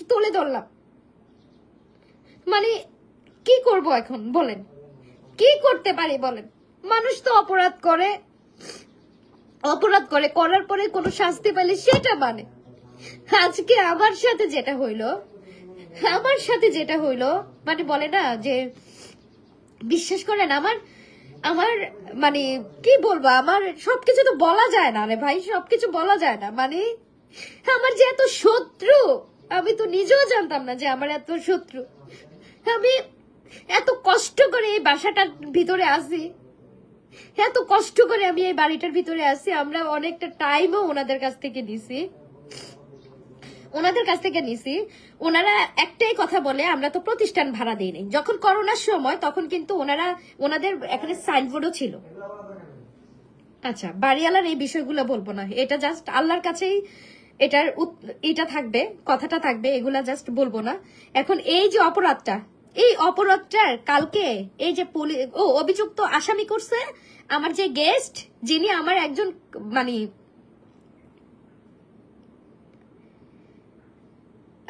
তুলে ধরলাম, মানে কি করব এখন বলেন, কি করতে পারি বলেন? মানুষ তো অপরাধ করে করার পরে কোনো শাস্তি পেলে সেটা আজকে আমার সাথে যেটা হইলো মানে বলে না যে, বিশ্বাস করেন আমার মানে কি বলবো, আমার সবকিছু তো বলা যায় না রে ভাই, সবকিছু বলা যায় না। মানে আমার যে এত শত্রু, আমি তো নিজেও জানতাম না যে আমার এত শত্রু। আমি এত কষ্ট করে এই বাসাটার ভিতরে আসি, এত কষ্ট করে আমি এই বাড়িটার ভিতরে আসি, আমরা অনেকটা টাইমও ওনাদের কাছ থেকে নিছি। ওনারা একটাই কথা বলে, আমরা তো প্রতিষ্ঠান ভাড়া দিই নাই। যখন করোনার সময় তখন কিন্তু ওনাদের এখানে সাইনবোর্ডও ছিল। আচ্ছা, বাড়িওয়ালার এই বিষয়গুলো বলবো না, এটা জাস্ট আল্লাহর কাছেই এটা থাকবে, কথাটা থাকবে, এগুলা জাস্ট বলবো না। এখন এই যে এই অপরাধটার কালকে এই যে অভিযুক্ত আসামি করছে আমার যে গেস্ট, যিনি আমার একজন মানে,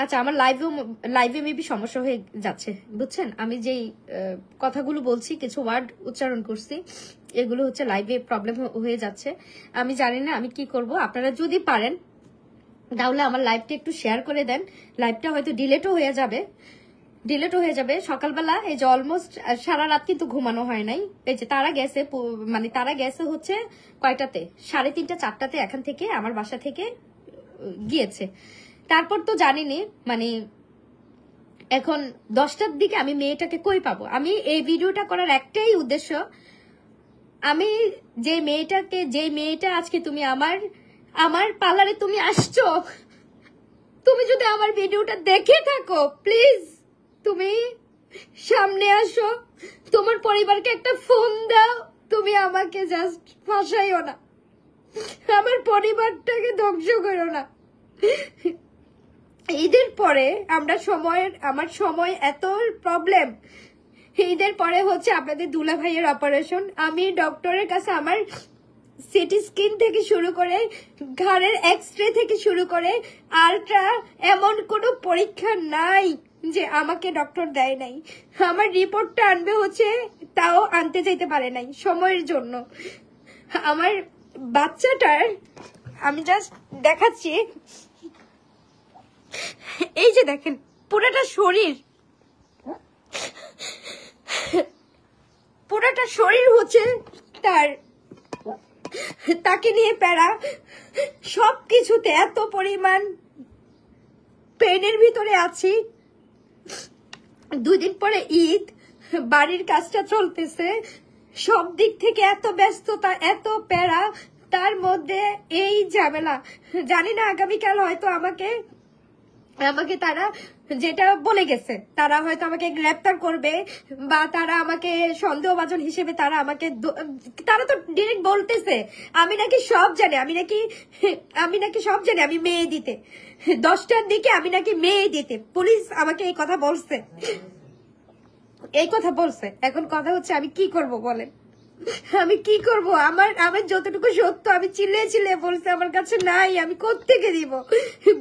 আচ্ছা আমার লাইভে মেবি সমস্যা হয়ে যাচ্ছে, বুঝছেন? আমি যেই কথাগুলো বলছি, কিছু ওয়ার্ড উচ্চারণ করছি, এগুলো হচ্ছে লাইভে প্রবলেম হয়ে যাচ্ছে। আমি জানি না আমি কি করব। আপনারা যদি পারেন তাহলে আমার লাইভটা একটু শেয়ার করে দেন। লাইভটা হয়তো ডিলেটও হয়ে যাবে। সকালবেলা এই যে অলমোস্ট সারা রাত কিন্তু ঘুমানো হয় নাই। এই যে তারা গেছে হচ্ছে কয়টাতে, 3:30 4টাতে এখান থেকে আমার বাসা থেকে গিয়েছে। তারপর তো জানিনি, মানে এখন 10টার দিকে আমি মেয়েটাকে কই পাবো? আমি এই ভিডিওটা করার একটাই উদ্দেশ্য, আমি যে মেয়েটা আজকে তুমি আমার পার্লারে তুমি আসছো, তুমি যদি আমার ভিডিওটা দেখে থাকো, প্লিজ তুমি সামনে আসো, তোমার পরিবারকে একটা ফোন দাও, তুমি আমাকে জাস্ট ফাঁসাইও না, আমার পরিবারটাকে ধ্বংস করো না। ঈদের পরে আমার সময় এত প্রবলেম, ঈদের পরে হচ্ছে আপনাদের দুলা ভাইয়ের অপারেশন, আমি ডক্টরের কাছে আমার সিটি স্ক্যান থেকে শুরু করে ঘাড়ের এক্সরে থেকে শুরু করে আলট্রা, এমন কোনো পরীক্ষা নাই যে আমাকে ডক্টর দেয় নাই। আমার রিপোর্টটা আনবে হচ্ছে, তাও আনতে যেতে পারে নাই সময়ের জন্য। আমার বাচ্চাটার আমি জাস্ট দেখাচ্ছি, এই যে দেখেন পুরোটা শরীর হচ্ছে তাকে নিয়ে প্যারা, সবকিছুতে এত পরিমাণ পেনের ভিতরে আছি। 2 দিন পরে ঈদ, বাড়ির কাজটা চলতেছে, সব দিক থেকে এত ব্যস্ততা, এত প্যারা, তার মধ্যে এই ঝামেলা। জানি না আগামীকাল হয়তো আমাকে তারা যেটা বলে গেছে, তারা হয়তো আমাকে গ্রেপ্তার করবে, বা তারা আমাকে সন্দেহভাজন হিসেবে তারা তো ডিরেক্ট বলতেছে আমি নাকি সব জানি, আমি মেয়ে দিতে, 10টার দিকে আমি নাকি মেয়ে দিতে। পুলিশ আমাকে এই কথা বলছে। এখন কথা হচ্ছে আমি কি করব বলেন, আমি কি করব? আমার যতটুকু সত্য আমি চিল্লিয়ে বলছি আমার কাছে নাই, আমি কোত্থেকে দিব?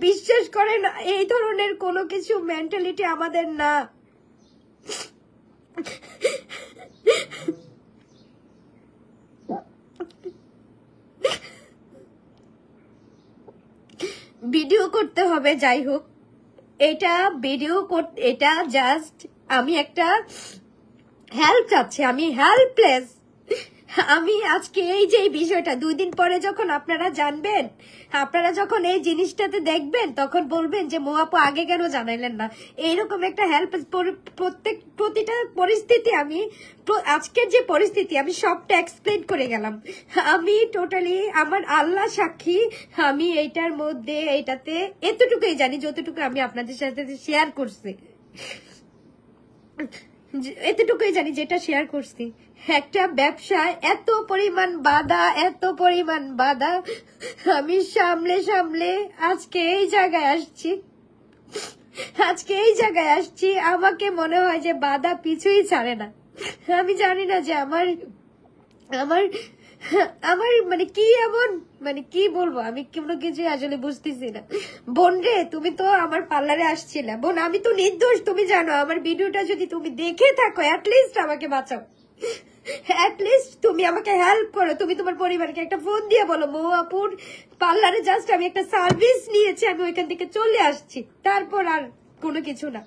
বিশ্বাস করেন এই ধরনের কোনো কিছু মেন্টালিটি আমাদের না। ভিডিও করতে হবে, যাই হোক এটা জাস্ট আমি একটা হেল্প চাচ্ছি, আমি হেল্পলেস। আমি আজকে এই যে বিষয়টা 2 দিন পরে যখন আপনারা জানবেন, আপনারা যখন এই জিনিসটাতে দেখবেন, তখন বলবেন যে মোয়াপু আগে কেন জানাইলেন না। এইরকম একটা হেল্প, প্রতিটা পরিস্থিতি আজকের যে পরিস্থিতি আমি সবটা এক্সপ্লেন করে গেলাম। আমি টোটালি, আমার আল্লাহ সাক্ষী, আমি এইটাতে এতটুকুই জানি যতটুকু আমি আপনাদের সাথে শেয়ার করছি, এতটুকুই জানি যেটা শেয়ার করছি। একটা ব্যবসায় এত পরিমাণ বাধা আমি সামলে আজকে এই জায়গায় আসছি। আমাকে মনে হয় যে বাধা পিছুই ছাড়ে না। আমি জানি না যে আমার মানে কি এমন, মানে কি বলবো, আমি কোনো কিছু আসলে বুঝতেছি না। বোন রে, তুমি তো আমার পার্লারে আসছিলে। বোন, আমি তো নির্দোষ, তুমি জানো। আমার ভিডিওটা যদি তুমি দেখে থাকো, অ্যাটলিস্ট আমাকে বাঁচাও, অ্যাটলিস্ট তুমি আমাকে হেল্প করো। তুমি তোমার পরিবারকে একটা ফোন দিয়ে বলো মৌয়াপুর পার্লারে জাস্ট আমি একটা সার্ভিস নিয়েছি, আমি ওইখান থেকে চলে আসছি, তারপর আর কোনো কিছু না।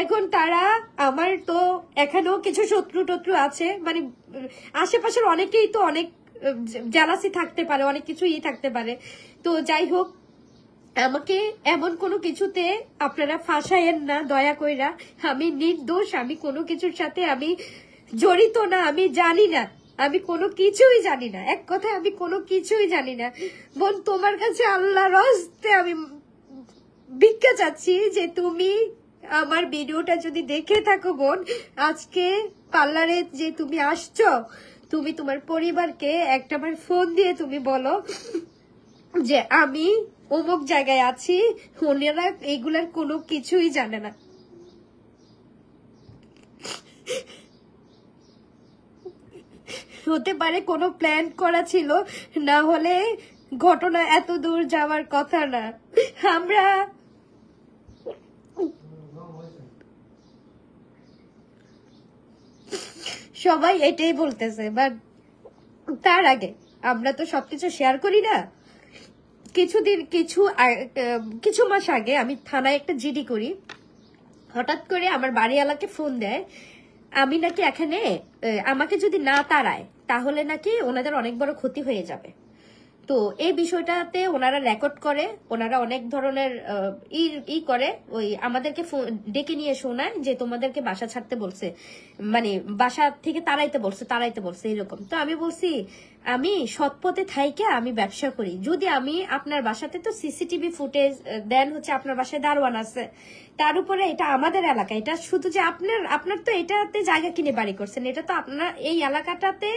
এখন তারা, আমার তো এখানেও কিছু শত্রু আছে, মানে আশেপাশের অনেকেই তো অনেক জালাসি থাকতে পারে, অনেক কিছুই থাকতে পারে। তো যাই হোক, আমাকে এমন কোনো কিছুতে আপনারা ফাঁসায়েন না দয়া কইরা। আমি নির্দোষ, আমি কোনো কিছুর সাথে আমি জড়িত না, আমি জানি না, আমি কোনো কিছুই জানি না। এক কথায় আমি কোনো কিছুই জানি না। বোন, তোমার কাছে আল্লাহর হস্তে আমি ভিক্ষা চাচ্ছি যে তুমি আমার ভিডিওটা যদি দেখে থাকো বোন, আজকে পার্লারে যে তুমি আসছো, তুমি তোমার পরিবারকে একটাবার ফোন দিয়ে তুমি বলো যে আমি অমুক জায়গায় আছি, ওনারা এগুলার কোনো কিছুই জানে না। হতে পারে কোনো প্ল্যান করা ছিল, না হলে ঘটনা এত দূর যাওয়ার কথা না। আমরা সবাই এটাই বলতেছে, বাট তার আগে আমরা তো সবকিছু শেয়ার করি না। কিছু মাস আগে আমি থানায় একটা জিডি করি। হঠাৎ করে আমার বাড়িওয়ালাকে ফোন দেয়, আমি নাকি এখানে, আমাকে যদি না তাড়ায় তাহলে নাকি ওনাদের অনেক বড় ক্ষতি হয়ে যাবে। তো এই বিষয়টাতে ওনারা রেকর্ড করে, ওনারা অনেক ধরনের করে, ওই আমাদেরকে ডেকে নিয়ে শোনায় যে তোমাদেরকে বাসা ছাড়তে বলছে, মানে বাসা থেকে তাড়াইতে বলছে এরকম। তো আমি বলছি আমি সৎপথে থাইকে আমি ব্যবসা করি, যদি আমি আপনার বাসাতে তো সিসিটিভি ফুটেজ দেন, হচ্ছে আপনার বাসায় দারোয়ান আছে, তার উপরে এটা আমাদের এলাকা, এটা শুধু যে আপনার তো এটাতে জায়গা কিনে বাড়ি করছেন, এটা তো আপনার এই এলাকাটাতে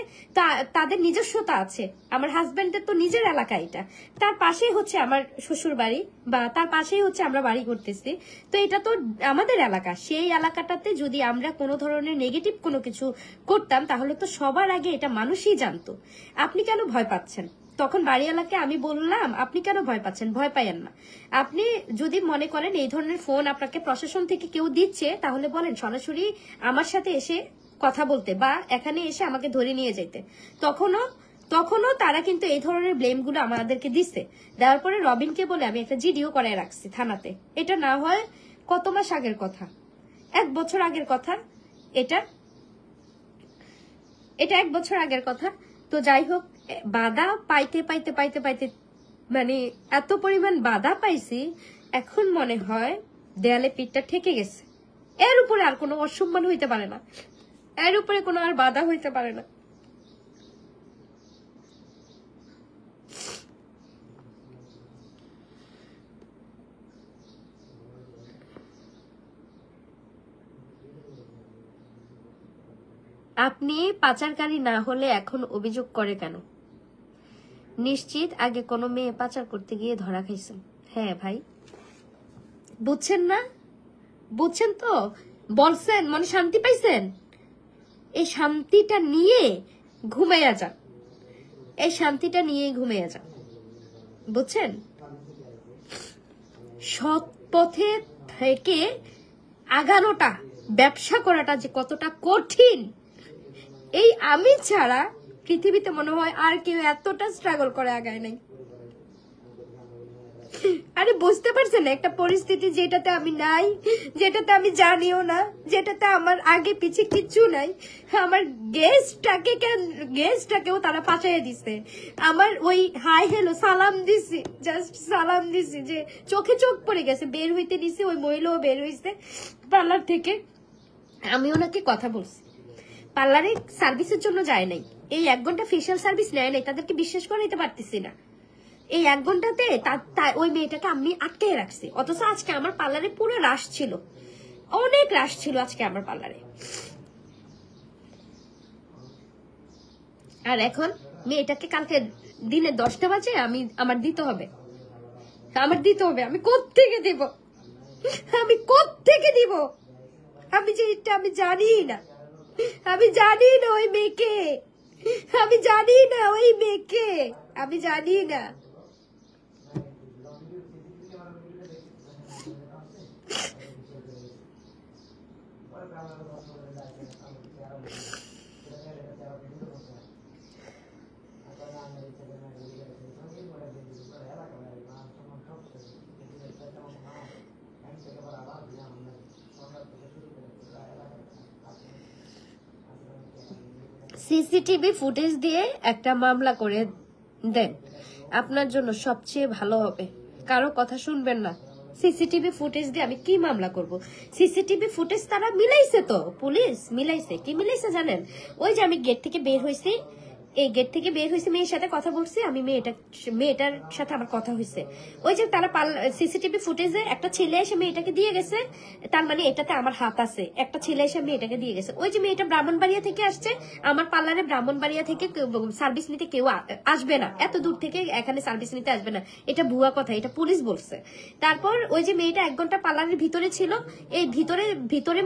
তাদের নিজস্বতা আছে। আমার হাজবেন্ডের তো নিজের এলাকা, এটা তার পাশেই হচ্ছে আমার শ্বশুর বাড়ি, বা তার পাশেই হচ্ছে আমরা বাড়ি করতেছি, তো এটা তো আমাদের এলাকা। সেই এলাকাটাতে যদি আমরা কোনো ধরনের নেগেটিভ কোনো কিছু করতাম, তাহলে তো সবার আগে এটা মানুষই জানতো। আপনি কেন ভয় পাচ্ছেন? তখন বাড়িওয়ালাকে আমি বললাম, আপনি কেন ভয় পাচ্ছেন? ভয় পাইয়েন না। আপনি যদি মনে করেন এই ধরনের ফোন আপনাকে প্রশাসন থেকে কেউ দিচ্ছে, তাহলে বলেন সরাসরি আমার সাথে এসে কথা বলতে, বা এখানে এসে আমাকে ধরে নিয়ে যেতে। তখনও তারা কিন্তু এই ধরনের ব্লেম গুলো আমাদেরকে দিচ্ছে। দেওয়ার পরে রবিনকে বলে আমি একটা জিডিও করায় রাখছি থানাতে। এটা না হয় কত মাস আগের কথা, 1 বছর আগের কথা, এটা 1 বছর আগের কথা। তো যাই হোক, বাধা পাইতে মানে এত পরিমাণ বাধা পাইছি, এখন মনে হয় দেয়ালে পিঠটা ঠেকে গেছে। এর উপরে আর কোনো অসম্মান হইতে পারে না, এর উপরে কোনো আর বাধা হইতে পারে না। আপনি পাচারকারী না হলে এখন অভিযোগ করে কেন? নিশ্চিত আগে কোনো মেয়ে পাচার করতে গিয়ে ধরা খাইছেন। হ্যাঁ ভাই, বুঝছেন না? বুঝছেন তো? বলছেন, মনে শান্তি পাইছেন? এই শান্তিটা নিয়ে ঘুমাইয়া যান, এই শান্তিটা নিয়ে ঘুমাইয়া যান, বুঝছেন? সৎ পথে থেকে আগানোটা, ব্যবসা করাটা যে কতটা কঠিন, এই আমি ছাড়া পৃথিবীতে মনে হয় আর কেউ এতটা স্ট্রাগল করে আগায় নাই। আরে বুঝতে পারছেন একটা পরিস্থিতি যেটাতে আমি নাই, যেটাতে আমি জানিও না, যেটাতে আমার আগে পিছে কিচ্ছু নাই, আমার গেস্টটাকেও তারা পাঠাইয়া দিছে। আমার ওই হাই হ্যালো সালাম দিছি, জাস্ট সালাম দিছি, যে চোখে চোখ পড়ে গেছে, বের হইতে দিছি, ওই মহিলাও বের হইছে পার্লার থেকে। আমি ওনাকে কথা বলছি, পার্লারে সার্ভিসের জন্য যায় নাই, এই 1 ঘন্টা ফেশিয়াল সার্ভিস নেয় নাই, তাদেরকে বিশ্বাস করে নিতে পারতেছি না। এই 1 ঘন্টাতে ওই মেয়েটাকে আমি আটকে রাখছি, অথচ আজকে আমার পার্লারে পুরো রাশ ছিল, অনেক রাশ ছিল আজকে আমার পার্লারে। আর এখন মেয়েটাকে কালকে দিনে 10টা বাজে আমার দিতে হবে, আমি কোত্থেকে দিব, আমি যে এটা আমি জানি না, ওই মেয়েকে, আমি জানি না। সিসিটিভি ফুটেজ দিয়ে একটা মামলা করে দেন, আপনার জন্য সবচেয়ে ভালো হবে। কারো কথা শুনবেন না। সিসিটিভি ফুটেজ দিয়ে আমি কি মামলা করব? সিসিটিভি ফুটেজ তারা মিলাইছে, তো পুলিশ মিলাইছে। কি মিলাইছে জানেন? ওই যে আমি গেট থেকে বের হয়েছি, এই গেট থেকে বের হয়েছে, মেয়ের সাথে কথা বলছি আমি, মেয়েটার সাথে আমার কথা হয়েছে। ওই যে তারা সিসিটিভি ফুটেজে একটা ছেলে এসে মেয়েটাকে দিয়ে গেছে, তার মানে এটাতে আমার হাত আছে। একটা ছেলে এসে মেয়েটাকে দিয়ে গেছে। ওই যে মেয়েটা ব্রাহ্মণবাড়িয়া থেকে আসছে, আমার পার্লারে ব্রাহ্মণবাড়িয়া থেকে সার্ভিস নিতে কেউ আসবে না, এত দূর থেকে এখানে সার্ভিস নিতে আসবে না, এটা ভুয়া কথা, এটা পুলিশ বলছে। তারপর ওই যে মেয়েটা 1 ঘন্টা পার্লারের ভিতরে ছিল, এই ভিতরে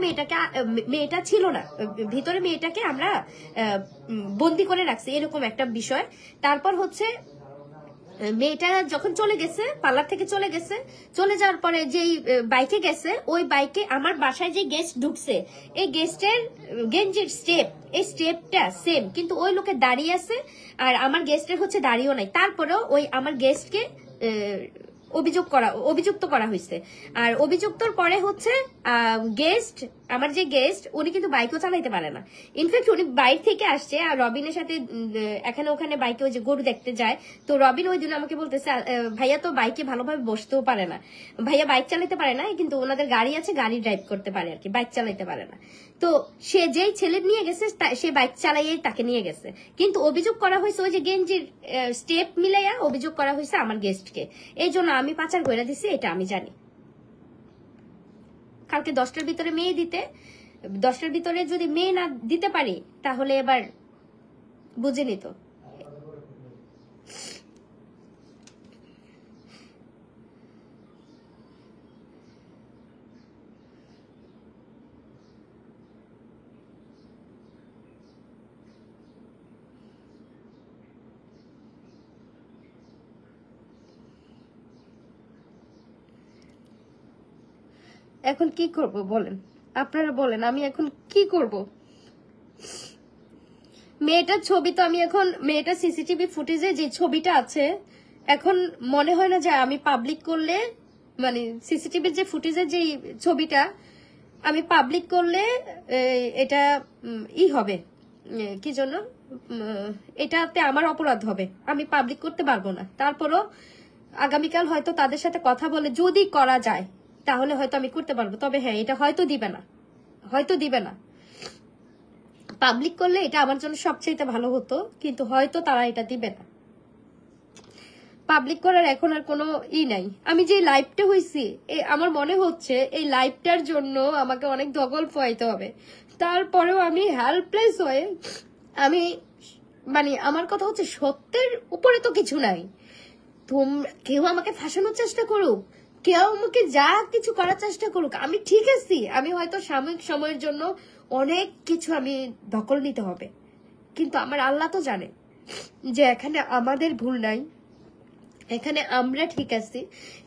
মেয়েটা ছিল না, ভিতরে মেয়েটাকে আমরা বন্দি করে রাখছি, এরকম একটা বিষয়। তারপর হচ্ছে মেয়েটা যখন চলে গেছে, পার্লার থেকে চলে যাওয়ার পরে যেই বাইকে গেছে, ওই বাইকে আমার বাসায় যে গেস্ট ঢুকছে, এই গেস্টের গেঞ্জির স্টেপ, এই স্টেপটা সেম, কিন্তু ওই লোকে দাঁড়িয়ে আছে আর আমার গেস্টের হচ্ছে দাঁড়িয়েও নাই। তারপরেও ওই আমার গেস্টকে অভিযুক্ত করা হয়েছে। আর অভিযুক্তর পরে হচ্ছে আমার যে গেস্ট, উনি কিন্তু বাইকও চালাইতে পারে না। ইনফ্যাক্ট উনি বাইক থেকে আসছে আর রবিনের সাথে এখানে ওখানে বাইকে ওই যে গরু দেখতে যায়, তো রবিন ওই দিন আমাকে বলতেছে, ভাইয়া তো বাইকে ভালোভাবে বসতেও পারে না, ভাইয়া বাইক চালাইতে পারে না, কিন্তু ওনাদের গাড়ি আছে, গাড়ি ড্রাইভ করতে পারে আর কি, বাইক চালাইতে পারে না। তো সে যেই ছেলে নিয়ে গেছে সে বাইক চালাইয়েই তাকে নিয়ে গেছে, কিন্তু অভিযোগ করা হয়েছে ওই যে গেঞ্জির স্টেপ মিলাইয়া অভিযোগ করা হয়েছে আমার গেস্টকে। এই জন্য আমি পাচার করে দিছি, এটা আমি জানি। কালকে 10টার ভিতরে মেয়ে দিতে, 10টার ভিতরে যদি মেয়ে না দিতে পারি তাহলে এবার বুঝে নিত। এখন কি করব বলেন, আপনারা বলেন, আমি এখন কি করব? মেয়েটার ছবি তো আমি এখন, মেয়েটার সিসিটিভি ফুটেজে যে ছবিটা আছে, এখন মনে হয় না যে আমি পাবলিক করলে, মানে সিসিটিভির যে ফুটেজের যে ছবিটা আমি পাবলিক করলে এটা হবে, কি জন্য এটাতে আমার অপরাধ হবে, আমি পাবলিক করতে পারবো না। তারপরও আগামীকাল হয়তো তাদের সাথে কথা বলে যদি করা যায় তাহলে হয়তো আমি করতে পারবো। তবে হ্যাঁ, এটা হয়তো দিবে না, পাবলিক করলে এটা আমার জন্য সবচেয়ে ভালো হতো, কিন্তু হয়তো তারা এটা দিবে না। পাবলিক করার এখন আর কোনো নাই। আমি যে লাইভটা হইছি, আমার মনে হচ্ছে এই লাইভটার জন্য আমাকে অনেক ধকল পোয়াইতে হবে, তারপরেও আমি হেল্পলেস হয়ে আমি মানে আমার কথা হচ্ছে সত্যের উপরে তো কিছু নাই। কেউ আমাকে ফাঁসানোর চেষ্টা করুক, কেউ আমাকে যা কিছু করার চেষ্টা করুক, আমি ঠিক আছি। আমি হয়তো সাময়িক সময়ের জন্য অনেক কিছু আমি দখল নিতে হবে, কিন্তু আমার আল্লাহ তো জানে যে এখানে আমাদের ভুল নাই, এখানে আমরা ঠিক আছি।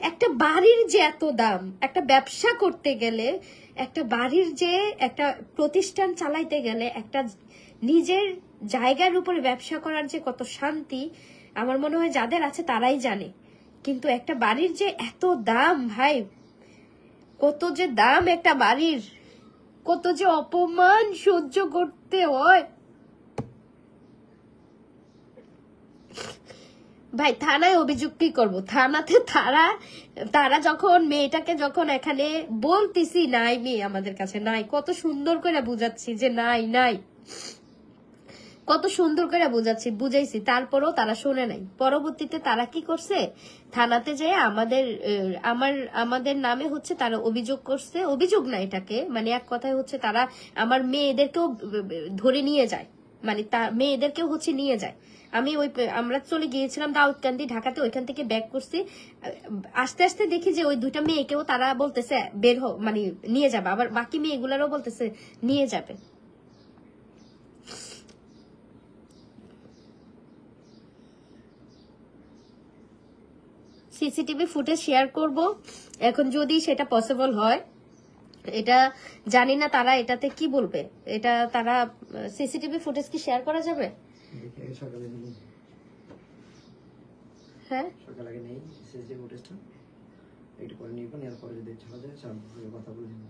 একটা বাড়ির যে এত দাম, একটা ব্যবসা করতে গেলে, একটা বাড়ির যে একটা প্রতিষ্ঠান চালাইতে গেলে, একটা নিজের জায়গার উপরে ব্যবসা করার যে কত শান্তি, আমার মনে হয় যাদের আছে তারাই জানে। কিন্তু একটা বাড়ির যে এত দাম ভাই, কত যে দাম একটা বাড়ির, কত যে অপমান সহ্য করতে হয় ভাই। থানায় অভিযোগ কি করবো? থানাতে তারা যখন মেয়েটাকে যখন এখানে বলতেছি নাই, মেয়ে আমাদের কাছে নাই, কত সুন্দর করে বুঝাচ্ছি যে নাই নাই, কত সুন্দর করে বুঝাইছি, তারপরেও তারা শুনে নাই। পরবর্তীতে তারা কি করছে, থানাতে যেয়ে আমাদের নামে হচ্ছে তারা অভিযোগ করছে। অভিযোগ না এটাকে, মানে এক কথায় হচ্ছে তারা আমার মেয়েদেরকেও ধরে নিয়ে যায়, মানে মেয়েদেরকেও হচ্ছে নিয়ে যায়। আমরা চলে গিয়েছিলাম দাউদকান্দি, ঢাকাতে, ওইখান থেকে ব্যাক করছি। আস্তে আস্তে দেখি যে ওই দুইটা মেয়েকেও তারা বলতেছে বের হো, মানে নিয়ে যাবে, আবার বাকি মেয়েগুলারও বলতেছে নিয়ে যাবে। সিসিটিভি ফুটেজ শেয়ার করব এখন, যদি সেটা পসিবল হয়। এটা জানি না তারা এটাতে কি বলবে। এটা তারা সিসিটিভি ফুটেজ কি শেয়ার করা যাবে? হ্যাঁ, সকালে আগে নেই সিসিটিভি ফুটেজটা, একটু পরে নিব, নেওয়ার পরে যদি ছাড়া যায় কথা বলে নেব।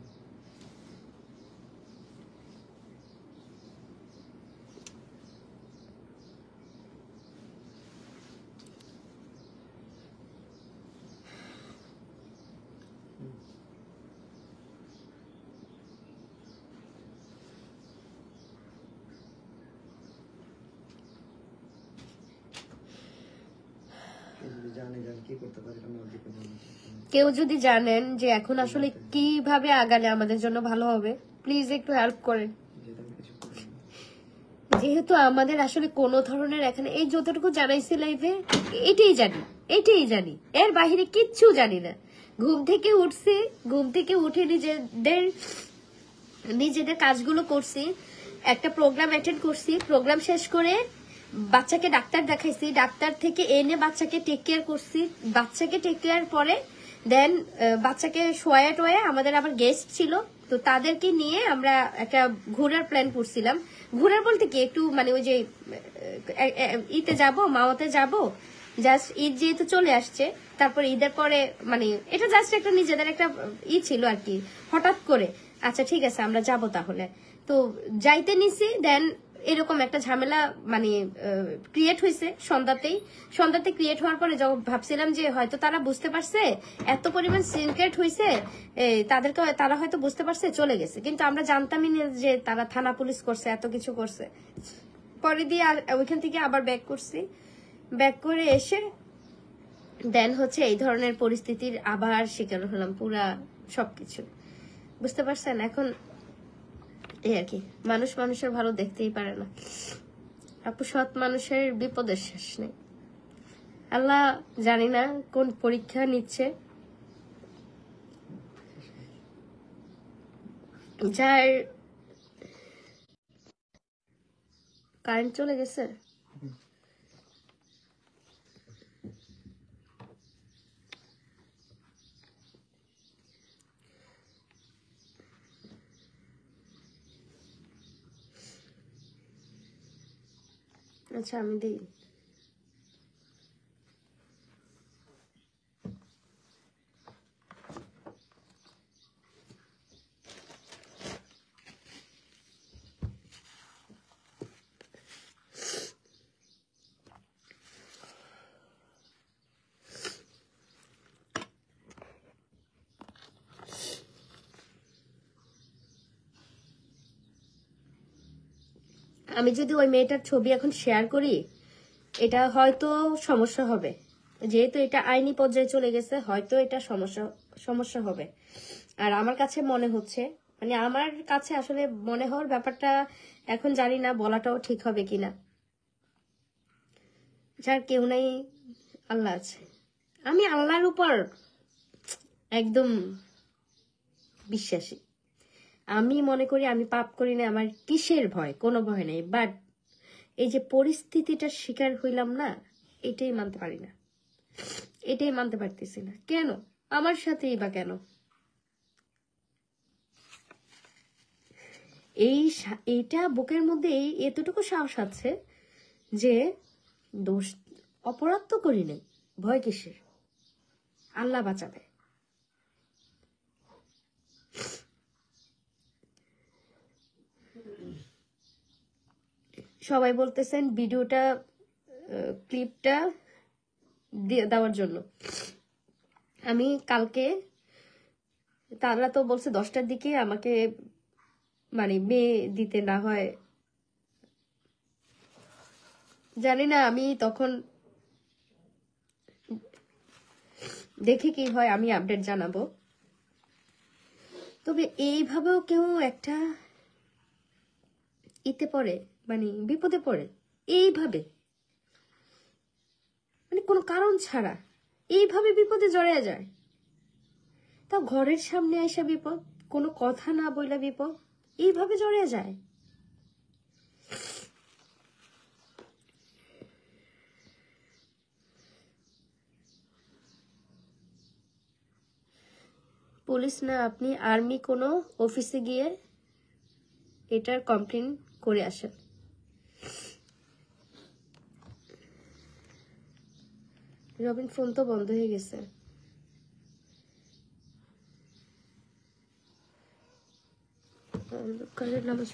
কেউ যদি জানেন যে এখন আসলে কিভাবে আগালে আমাদের জন্য ভালো হবে, প্লিজ একটু হেল্প করেন। যেহেতু আমাদের আসলে কোনো ধরনের এখানে এই যতটুকু জানাইছি লাইভে, এটাই জানি, এর বাহিরে কিচ্ছু জানি না। ঘুম থেকে উঠছি, ঘুম থেকে উঠে নিজেদের কাজগুলো করছি, একটা প্রোগ্রাম অ্যাটেন্ড করছি, প্রোগ্রাম শেষ করে বাচ্চাকে ডাক্তার দেখাইছি, ডাক্তার থেকে এনে বাচ্চাকে টেক কেয়ার করছি, বাচ্চাকে টেক কেয়ার পরে দেন বাচ্চাকে শোয়া টোয়া, আমাদের আবার গেস্ট ছিল, তো তাদেরকে নিয়ে আমরা একটা ঘোরার প্ল্যান করছিলাম। ঘোরার বলতে কি, একটু মানে ওই যে ঈদে যাব, মাওয়াতে যাব, জাস্ট ঈদ যেহেতু চলে আসছে, তারপর ঈদের পরে মানে এটা জাস্ট একটা নিজেদের একটা ছিল আর কি, হঠাৎ করে আচ্ছা ঠিক আছে আমরা যাব তাহলে। তো যাইতে নিছি, দেন এরকম একটা ঝামেলা মানে ক্রিয়েট হয়েছে সন্ধ্যাতে ক্রিয়েট হওয়ার পরে যখন ভাবছিলাম যে হয়তো তারা বুঝতে পারছে, এত পরিমাণ সিন ক্রিয়েট হয়েছে, তারা হয়তো বুঝতে পারছে, চলে গেছে। কিন্তু আমরা জানতামই না যে তারা থানা পুলিশ করছে, এত কিছু করছে। পরে দিয়ে ওইখান থেকে আবার ব্যাক করছি, ব্যাক করে এসে দেন হচ্ছে এই ধরনের পরিস্থিতির আবার শিকার হলাম, পুরা সবকিছু বুঝতে পারছেন। এখন এই আর কি, মানুষের ভালো দেখতেই পারে না আপু, সৎ মানুষের বিপদের শেষ নেই। আল্লাহ জানি না কোন পরীক্ষা নিচ্ছে, যার কারেন্ট চলে গেছে। আচ্ছা আমি দিই। আমি যদি ওই মেয়েটার ছবি এখন শেয়ার করি, এটা হয়তো সমস্যা হবে, যেহেতু এটা আইনি পর্যায়ে চলে গেছে, হয়তো এটা সমস্যা হবে। আর আমার কাছে মনে হচ্ছে মানে আমার কাছে আসলে মনে হওয়ার ব্যাপারটা এখন জানি না বলাটাও ঠিক হবে কিনা। যার কেউ নাই, আল্লাহ আছে। আমি আল্লাহর উপর একদম বিশ্বাসী। আমি মনে করি আমি পাপ করি না, আমার কিসের ভয়, কোনো ভয় নেই। বাট এই যে পরিস্থিতিটার শিকার হইলাম না, এটাই মানতে পারি না, এটাই মানতে পারতেছি না। কেন আমার সাথেই বা কেন? এইটা বুকের মধ্যে এতটুকু সাহস আছে যে দোষ, অপরাধ তো করি নাই, ভয় কিসের? আল্লাহ বাঁচাবে। সবাই বলতেছেন ভিডিওটা ক্লিপটা দেওয়ার জন্য। আমি কালকে, তারা তো বলছে 10টার দিকে আমাকে মানে মেয়ে দিতে, না হয় জানি না। আমি তখন দেখি কি হয়, আমি আপডেট জানাবো। তবে এইভাবেও কেউ একটা ইতে পড়ে, মানে বিপদে পড়ে এইভাবে, মানে কোনো কারণ ছাড়া এইভাবে বিপদে জড়িয়ে যায়। তাও ঘরের সামনে আসা বিপদ, কোনো কথা না বইলা বিপদ, এইভাবে জড়িয়ে যায়। পুলিশ না, আপনি আর্মি কোনো অফিসে গিয়ে এটার কমপ্লেন করে আসেন। রবিন ফোন তো বন্ধ হয়ে গেছে। কালের নামাজ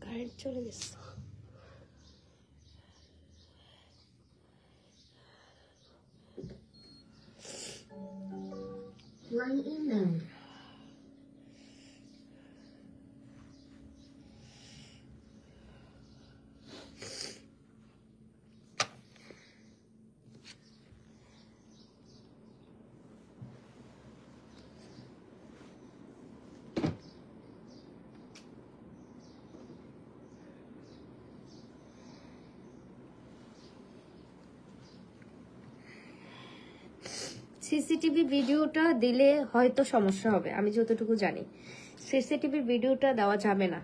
কারেন্ট চলে গেছে। সিসিটিভি ভিডিওটা দিলে হয়তো সমস্যা হবে, আমি যতটুকু জানি সিসিটিভির ভিডিওটা দেওয়া যাবে না।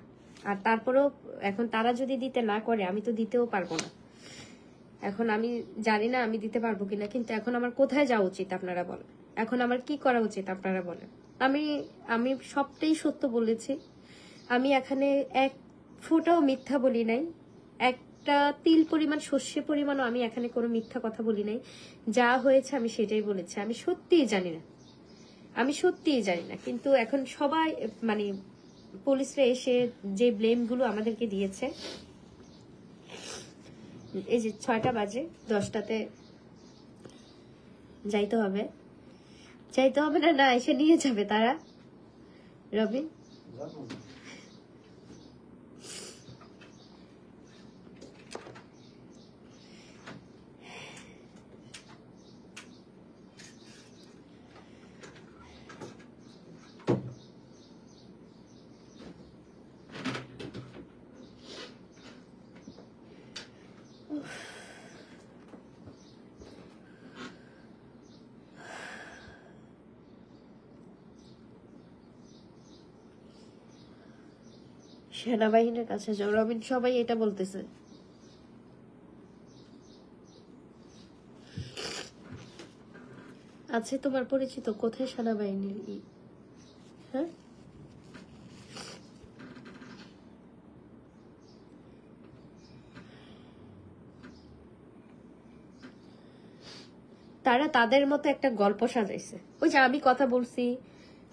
আর তারপরেও এখন তারা যদি দিতে না করে, আমি তো দিতেও পারবো না। এখন আমি জানি না আমি দিতে পারবো কিনা, কিন্তু এখন আমার কোথায় যাওয়া উচিত আপনারা বলেন? এখন আমার কি করা উচিত আপনারা বলেন? আমি সবটাই সত্য বলেছি। আমি এখানে এক ফোঁটাও মিথ্যা বলি নাই, একটা তিল পরিমাণ শস্য পরিমাণও আমি এখানে কোনো মিথ্যা কথা বলি নাই। যা হয়েছে আমি সেটাই বলেছি। আমি সত্যিই জানি না, আমি সত্যিই জানি না। কিন্তু এখন সবাই মানে পুলিশরা এসে যে ব্লেম গুলো আমাদেরকে দিয়েছে, এই যে 6টা বাজে, 10টাতে যাইতে হবে, যাইতে হবে না, না এসে নিয়ে যাবে তারা। রবিন সেনাবাহিনীর কাছে যাও। রবিন সবাই এটা বলতেছে। আছে তোমার পরিচিত? কোথায় সেনাবাহিনীর হ্যাঁ? তারা তাদের মতো একটা গল্প সাজাইছে। ওই যে আমি কথা বলছি,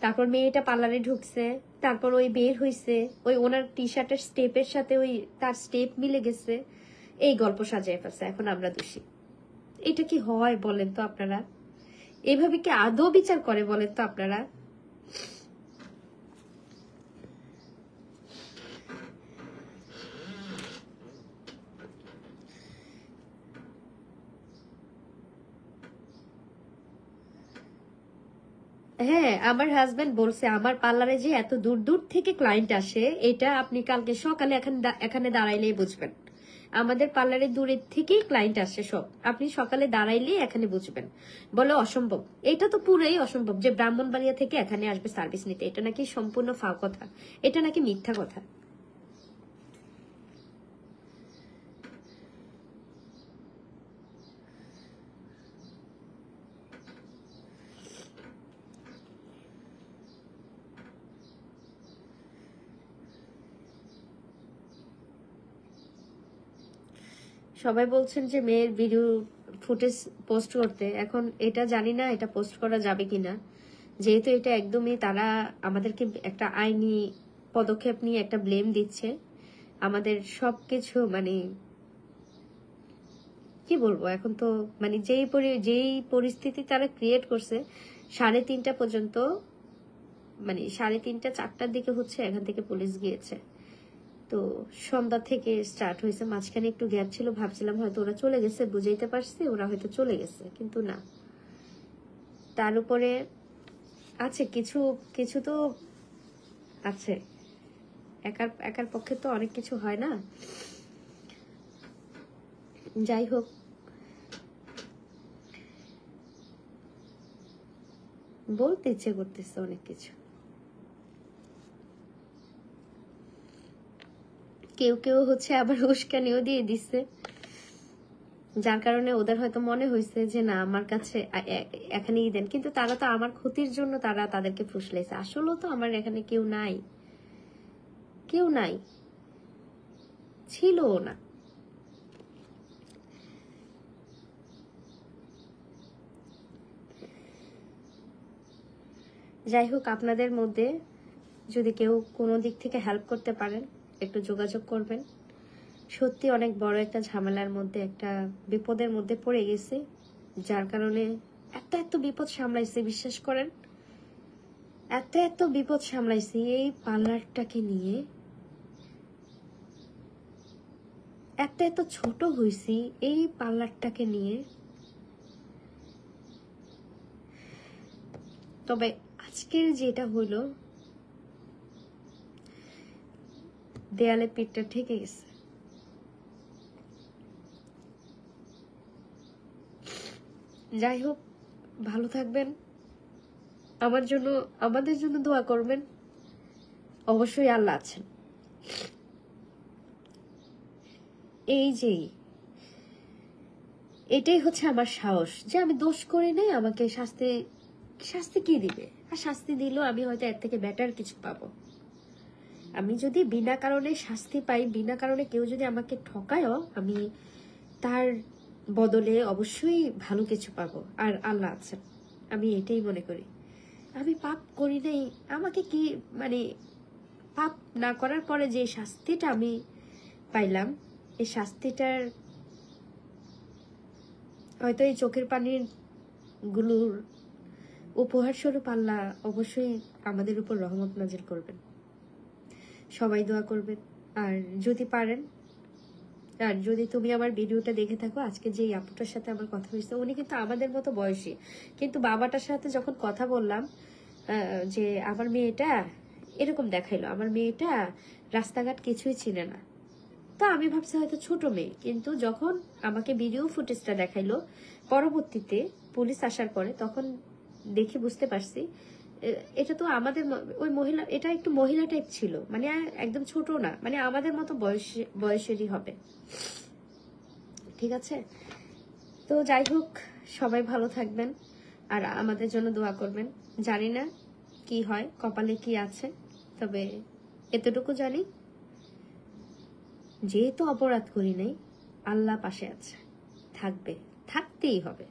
তারপর মেয়েটা পার্লারে ঢুকছে, তারপর ওই বের হইছে, ওই ওনার টি শার্টের স্টেপের সাথে ওই তার স্টেপ মিলে গেছে, এই গল্প সাজাই ফেলছে। এখন আমরা দোষী। এটা কি হয় বলেন তো আপনারা? এইভাবে কি আদৌ বিচার করে বলেন তো আপনারা? হ্যাঁ, আমার হাজবেন্ড বলছে আমার পার্লারে যে এত দূর দূর থেকে ক্লায়েন্ট আসে, এটা আপনি কালকে সকালে এখানে দাঁড়াইলেই বুঝবেন। আমাদের পার্লারে দূরের থেকেই ক্লায়েন্ট আসে সব, আপনি সকালে দাঁড়াইলেই এখানে বুঝবেন। বলে অসম্ভব, এটা তো পুরোই অসম্ভব যে ব্রাহ্মণবাড়িয়া থেকে এখানে আসবে সার্ভিস নিতে, এটা নাকি সম্পূর্ণ ফাও কথা, এটা নাকি মিথ্যা কথা। সবাই বলছেন যে মেয়ের ভিডিও ফুটেজ পোস্ট করতে, এখন এটা জানি না এটা পোস্ট করা যাবে কিনা, যেহেতু এটা একদমই তারা আমাদেরকে একটা আইনি পদক্ষেপ নিয়ে একটা ব্লেম দিচ্ছে। আমাদের সবকিছু মানে কি বলবো এখন, তো মানে যেই পরিস্থিতি তারা ক্রিয়েট করছে, 3:30 পর্যন্ত, মানে 3:30 4টার দিকে হচ্ছে এখান থেকে পুলিশ গিয়েছে। তো সন্ধ্যা থেকে স্টার্ট হয়েছে, মাঝখানে একটু গ্যাপ ছিল, ভাবছিলাম হয়তো ওরা চলে গেছে, বুঝাইতে পারছি ওরা হয়তো চলে গেছে, কিন্তু না। তার উপরে আছে কিছু কিছু তো আছে, একার পক্ষে তো অনেক কিছু হয় না। যাই হোক, বলতে ইচ্ছে করতেছে অনেক কিছু। কেউ কেউ হচ্ছে আবার উস্কানিও দিয়ে দিচ্ছে, যার কারণে ওদের হয়তো মনে হয়েছে যে না আমার কাছে এখানেই দেন, কিন্তু তারা তো আমার ক্ষতির জন্য তারা তাদেরকে ফুসলাইছে। আসলেও তো আমার এখানে কেউ নাই, কেউ নাই, ছিলও না। যাই হোক, আপনাদের মধ্যে যদি কেউ কোনো দিক থেকে হেল্প করতে পারেন একটু যোগাযোগ করবেন। সত্যি অনেক বড় একটা ঝামেলার মধ্যে, একটা বিপদের মধ্যে পড়ে গেছি, যার কারণে এত বিপদ সামলাইছি, বিশ্বাস করেন এত বিপদ সামলাইছি এই পার্লারটাকে নিয়ে। এত ছোট হইছি এই পার্লারটাকে নিয়ে। তবে আজকের যেটা হইলো, দেয়ালে পিঠটা ঠেকে গেছে। যাই হোক, ভালো থাকবেন, আমাদের জন্য দোয়া করবেন। অবশ্যই আল্লাহ আছেন। এটাই হচ্ছে আমার সাহস যে আমি দোষ করি নাই, আমাকে শাস্তি কি দিবে, আর শাস্তি দিলেও আমি হয়তো এর থেকে বেটার কিছু পাবো। আমি যদি বিনা কারণে শাস্তি পাই, বিনা কারণে কেউ যদি আমাকে ঠকায়ও, আমি তার বদলে অবশ্যই ভালো কিছু পাবো, আর আল্লাহ আছেন। আমি এটাই মনে করি। আমি পাপ করি নাই, আমাকে কি মানে পাপ না করার পরে যে শাস্তিটা আমি পাইলাম, এই শাস্তিটার হয়তো এই চোখের পানির গুলোর উপহার স্বরূপ আল্লাহ অবশ্যই আমাদের উপর রহমত নাজিল করবেন। সবাই দোয়া করবেন। আর যদি পারেন, আর যদি তুমি আমার ভিডিওটা দেখে থাকো, আজকে যে আপুটার সাথে আমার কথা হয়েছে, উনি কিন্তু আমাদের মতো বয়সী, কিন্তু বাবাটার সাথে যখন কথা বললাম যে আমার মেয়েটা এরকম দেখাইলো, আমার মেয়েটা রাস্তাঘাট কিছুই চিনে না, তো আমি ভাবছি হয়তো ছোট মেয়ে, কিন্তু যখন আমাকে ভিডিও ফুটেজটা দেখাইলো পরবর্তীতে পুলিশ আসার পরে, তখন দেখে বুঝতে পারছি এটা তো আমাদের ওই মহিলা, এটা একটু মহিলা টাইপ ছিল, মানে একদম ছোট না, মানে আমাদের মতো বয়সেরই হবে। ঠিক আছে, তো যাই হোক, সবাই ভালো থাকবেন আর আমাদের জন্য দোয়া করবেন। জানি না কি হয়, কপালে কি আছে, তবে এতটুকু জানি যেহেতু অপরাধ করি নাই, আল্লাহ পাশে আছে, থাকতেই হবে।